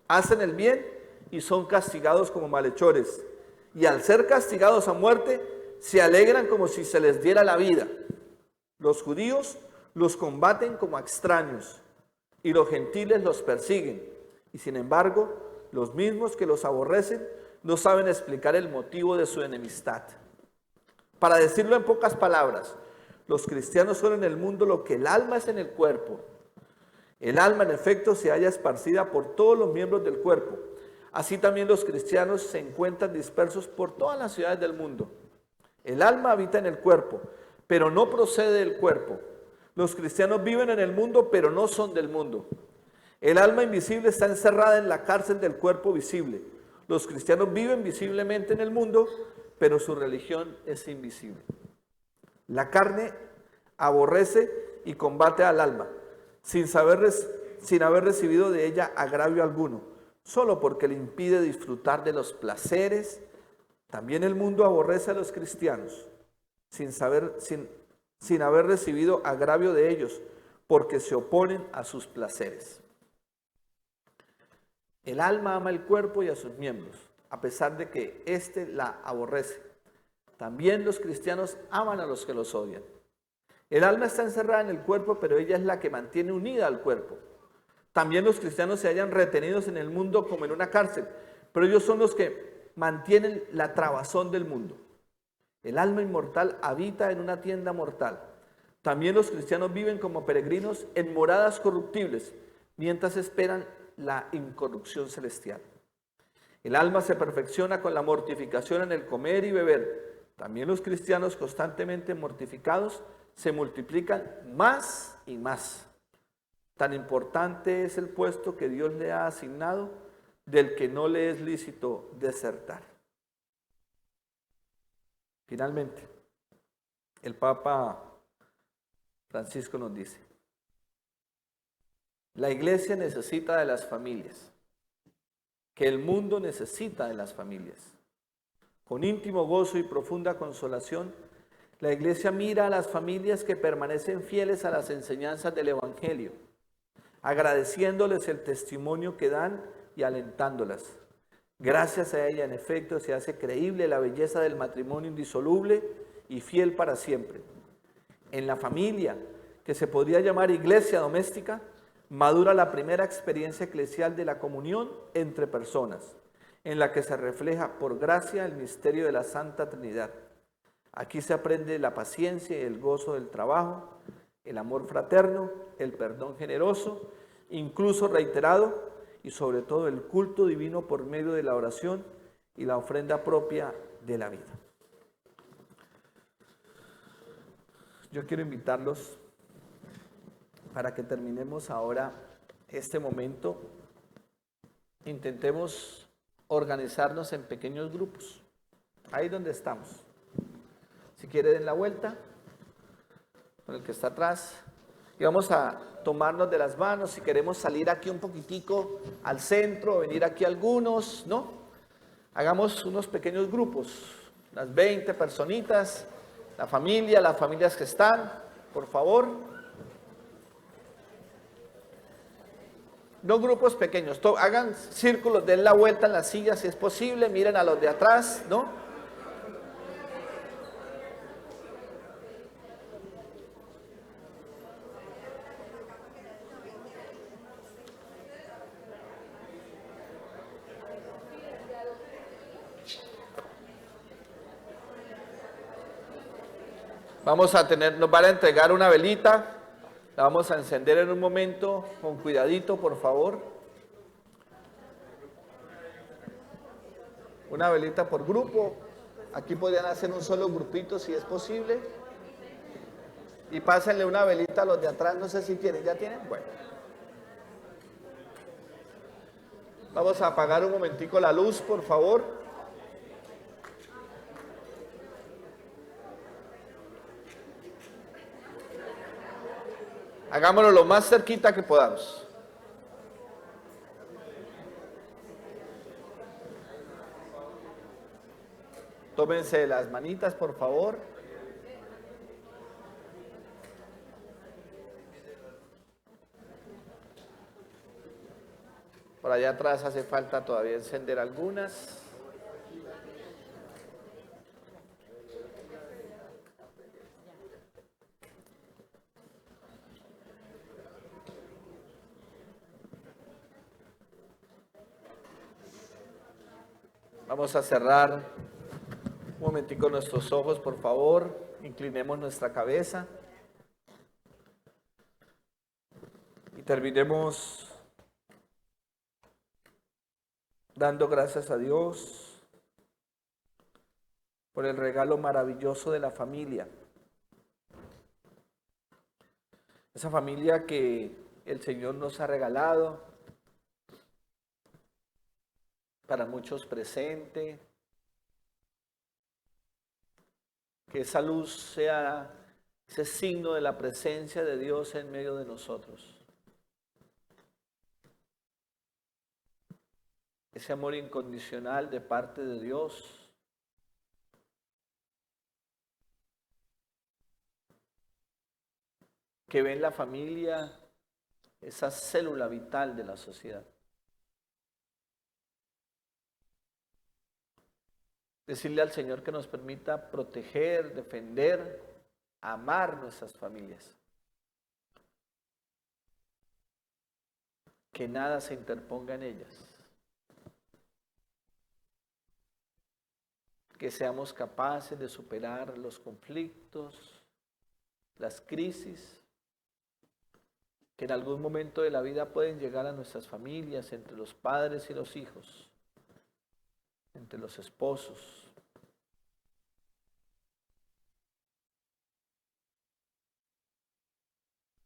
Hacen el bien y son castigados como malhechores. Y al ser castigados a muerte, se alegran como si se les diera la vida. Los judíos los combaten como extraños y los gentiles los persiguen. Y sin embargo, los mismos que los aborrecen no saben explicar el motivo de su enemistad. Para decirlo en pocas palabras, los cristianos son en el mundo lo que el alma es en el cuerpo. El alma, en efecto, se halla esparcida por todos los miembros del cuerpo. Así también los cristianos se encuentran dispersos por todas las ciudades del mundo. El alma habita en el cuerpo, pero no procede del cuerpo. Los cristianos viven en el mundo, pero no son del mundo. El alma invisible está encerrada en la cárcel del cuerpo visible. Los cristianos viven visiblemente en el mundo, pero su religión es invisible. La carne aborrece y combate al alma, sin haber recibido de ella agravio alguno, solo porque le impide disfrutar de los placeres. También el mundo aborrece a los cristianos, sin haber recibido agravio de ellos, porque se oponen a sus placeres. El alma ama el cuerpo y a sus miembros, a pesar de que éste la aborrece. También los cristianos aman a los que los odian. El alma está encerrada en el cuerpo, pero ella es la que mantiene unida al cuerpo. También los cristianos se hallan retenidos en el mundo como en una cárcel, pero ellos son los que mantienen la trabazón del mundo. El alma inmortal habita en una tienda mortal. También los cristianos viven como peregrinos en moradas corruptibles, mientras esperan la incorrupción celestial. El alma se perfecciona con la mortificación en el comer y beber. También los cristianos constantemente mortificados se multiplican más y más. Tan importante es el puesto que Dios le ha asignado, del que no le es lícito desertar. Finalmente, el Papa Francisco nos dice: la iglesia necesita de las familias, que el mundo necesita de las familias. Con íntimo gozo y profunda consolación, la iglesia mira a las familias que permanecen fieles a las enseñanzas del Evangelio, agradeciéndoles el testimonio que dan y alentándolas. Gracias a ella, en efecto, se hace creíble la belleza del matrimonio indisoluble y fiel para siempre. En la familia, que se podría llamar iglesia doméstica, madura la primera experiencia eclesial de la comunión entre personas, en la que se refleja por gracia el misterio de la Santa Trinidad. Aquí se aprende la paciencia y el gozo del trabajo, el amor fraterno, el perdón generoso, incluso reiterado, y sobre todo el culto divino por medio de la oración y la ofrenda propia de la vida. Yo quiero invitarlos para que terminemos ahora este momento. Intentemos organizarnos en pequeños grupos, ahí donde estamos. Si quiere, den la vuelta con el que está atrás y vamos a tomarnos de las manos. Si queremos salir aquí un poquitico al centro, venir aquí algunos, ¿no? Hagamos unos pequeños grupos, las 20 personitas, las familias que están, por favor. No grupos pequeños, hagan círculos, den la vuelta en la silla si es posible, miren a los de atrás, ¿no? Nos van a entregar una velita, la vamos a encender en un momento, con cuidadito, por favor. Una velita por grupo, aquí podrían hacer un solo grupito si es posible. Y pásenle una velita a los de atrás, no sé si tienen, ¿ya tienen? Bueno. Vamos a apagar un momentico la luz, por favor. Hagámoslo lo más cerquita que podamos. Tómense las manitas, por favor. Por allá atrás hace falta todavía encender algunas. Vamos a cerrar un momentico nuestros ojos, por favor. Inclinemos nuestra cabeza. Y terminemos dando gracias a Dios por el regalo maravilloso de la familia. Esa familia que el Señor nos ha regalado, para muchos presente, que esa luz sea ese signo de la presencia de Dios en medio de nosotros. Ese amor incondicional de parte de Dios. Que ve en la familia esa célula vital de la sociedad. Decirle al Señor que nos permita proteger, defender, amar nuestras familias. Que nada se interponga en ellas. Que seamos capaces de superar los conflictos, las crisis, que en algún momento de la vida pueden llegar a nuestras familias, entre los padres y los hijos, entre los esposos.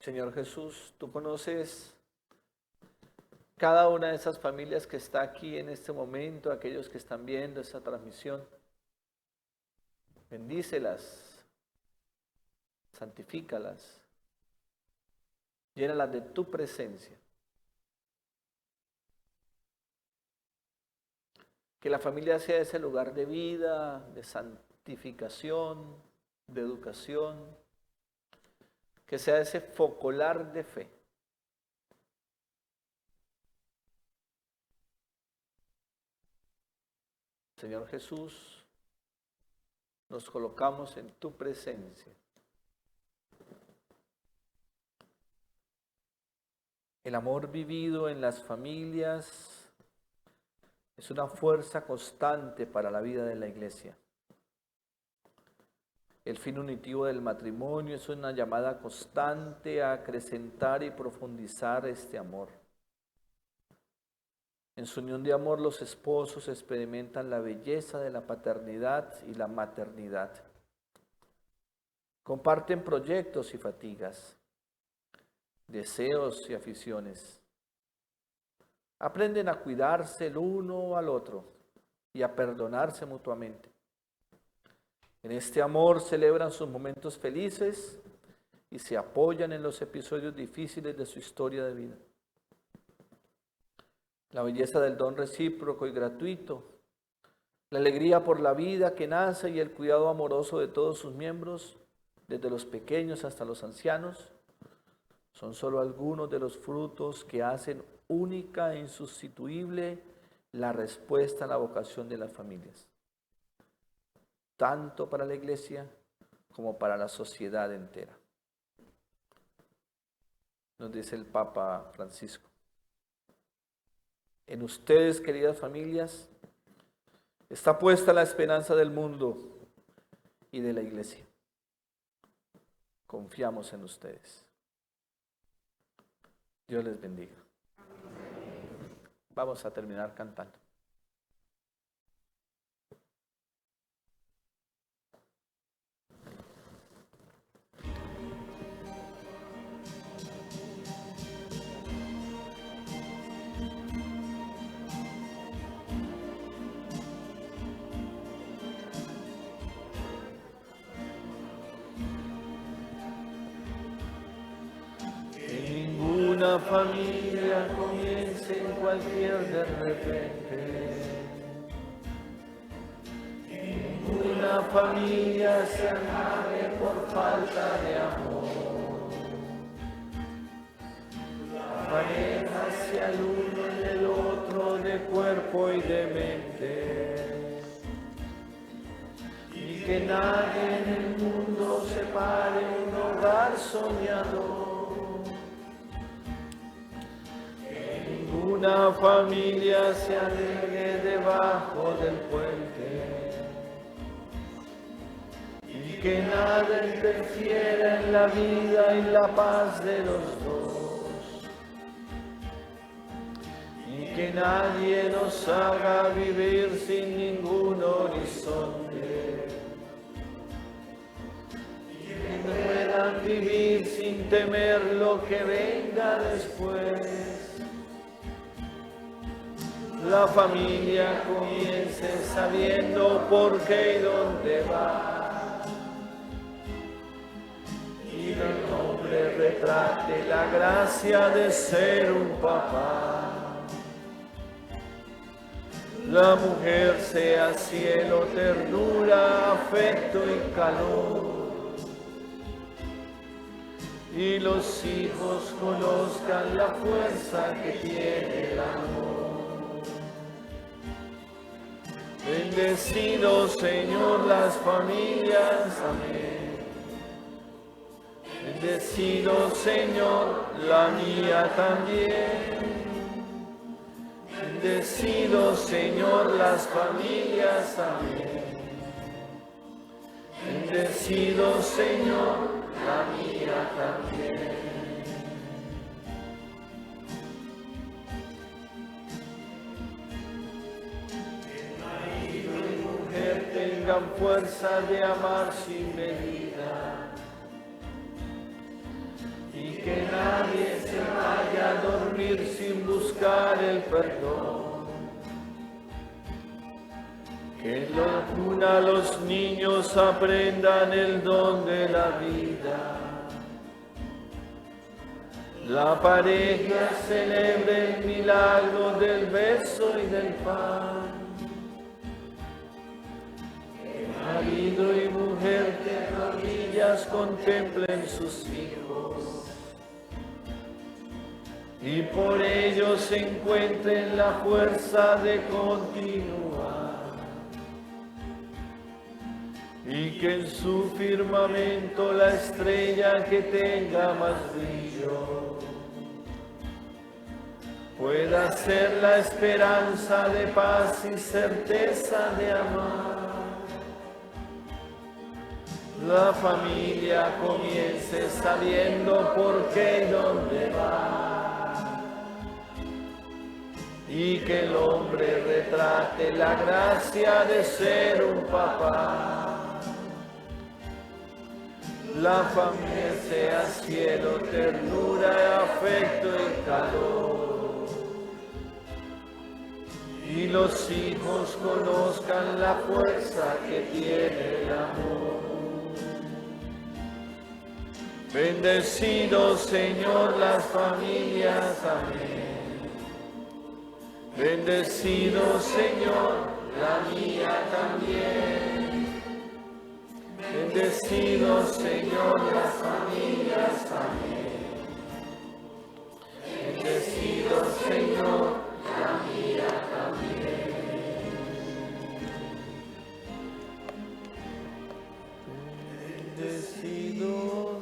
Señor Jesús, tú conoces cada una de esas familias que está aquí en este momento, aquellos que están viendo esta transmisión. Bendícelas, santifícalas, llénalas de tu presencia. Que la familia sea ese lugar de vida, de santificación, de educación, que sea ese focolar de fe. Señor Jesús, nos colocamos en tu presencia. El amor vivido en las familias es una fuerza constante para la vida de la iglesia. El fin unitivo del matrimonio es una llamada constante a acrecentar y profundizar este amor. En su unión de amor, los esposos experimentan la belleza de la paternidad y la maternidad. Comparten proyectos y fatigas, deseos y aficiones. Aprenden a cuidarse el uno al otro y a perdonarse mutuamente. En este amor celebran sus momentos felices y se apoyan en los episodios difíciles de su historia de vida. La belleza del don recíproco y gratuito, la alegría por la vida que nace y el cuidado amoroso de todos sus miembros, desde los pequeños hasta los ancianos, son solo algunos de los frutos que hacen única e insustituible la respuesta a la vocación de las familias, tanto para la iglesia como para la sociedad entera. Nos dice el Papa Francisco. En ustedes, queridas familias, está puesta la esperanza del mundo y de la iglesia. Confiamos en ustedes. Dios les bendiga. Vamos a terminar cantando. Una familia comience en cualquier de repente. familia se acabe por falta de amor. La pareja sea el uno en el otro de cuerpo y de mente. Y que nadie en el mundo separe un hogar soñador. Una familia se alegre debajo del puente y que nada interfiera en la vida y la paz de los dos y que nadie nos haga vivir sin ningún horizonte y que puedan vivir sin temer lo que venga después. La familia comience sabiendo por qué y dónde va. Y el hombre retrate la gracia de ser un papá. La mujer sea cielo, ternura, afecto y calor. Y los hijos conozcan la fuerza que tiene el amor. Bendecido Señor las familias, amén. Bendecido Señor la mía también. Bendecido Señor las familias, amén. Bendecido Señor la mía también. Tengan fuerza de amar sin medida y que nadie se vaya a dormir sin buscar el perdón. Que en la cuna los niños aprendan el don de la vida. La pareja celebre el milagro del beso y del pan. Marido y mujer de rodillas contemplen sus hijos y por ellos encuentren la fuerza de continuar y que en su firmamento la estrella que tenga más brillo pueda ser la esperanza de paz y certeza de amar. La familia comience sabiendo por qué y dónde va. Y que el hombre retrate la gracia de ser un papá. La familia sea cielo, ternura, afecto y calor. Y los hijos conozcan la fuerza que tiene el amor. Bendecido Señor las familias, amén. Bendecido Señor la mía también. Bendecido Señor las familias, amén. Bendecido Señor la mía también. Bendecido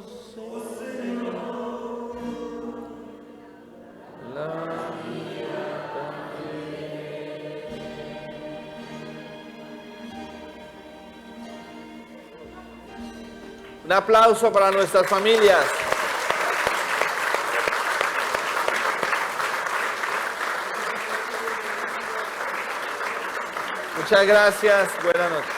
un aplauso para nuestras familias. Muchas gracias. Buenas noches.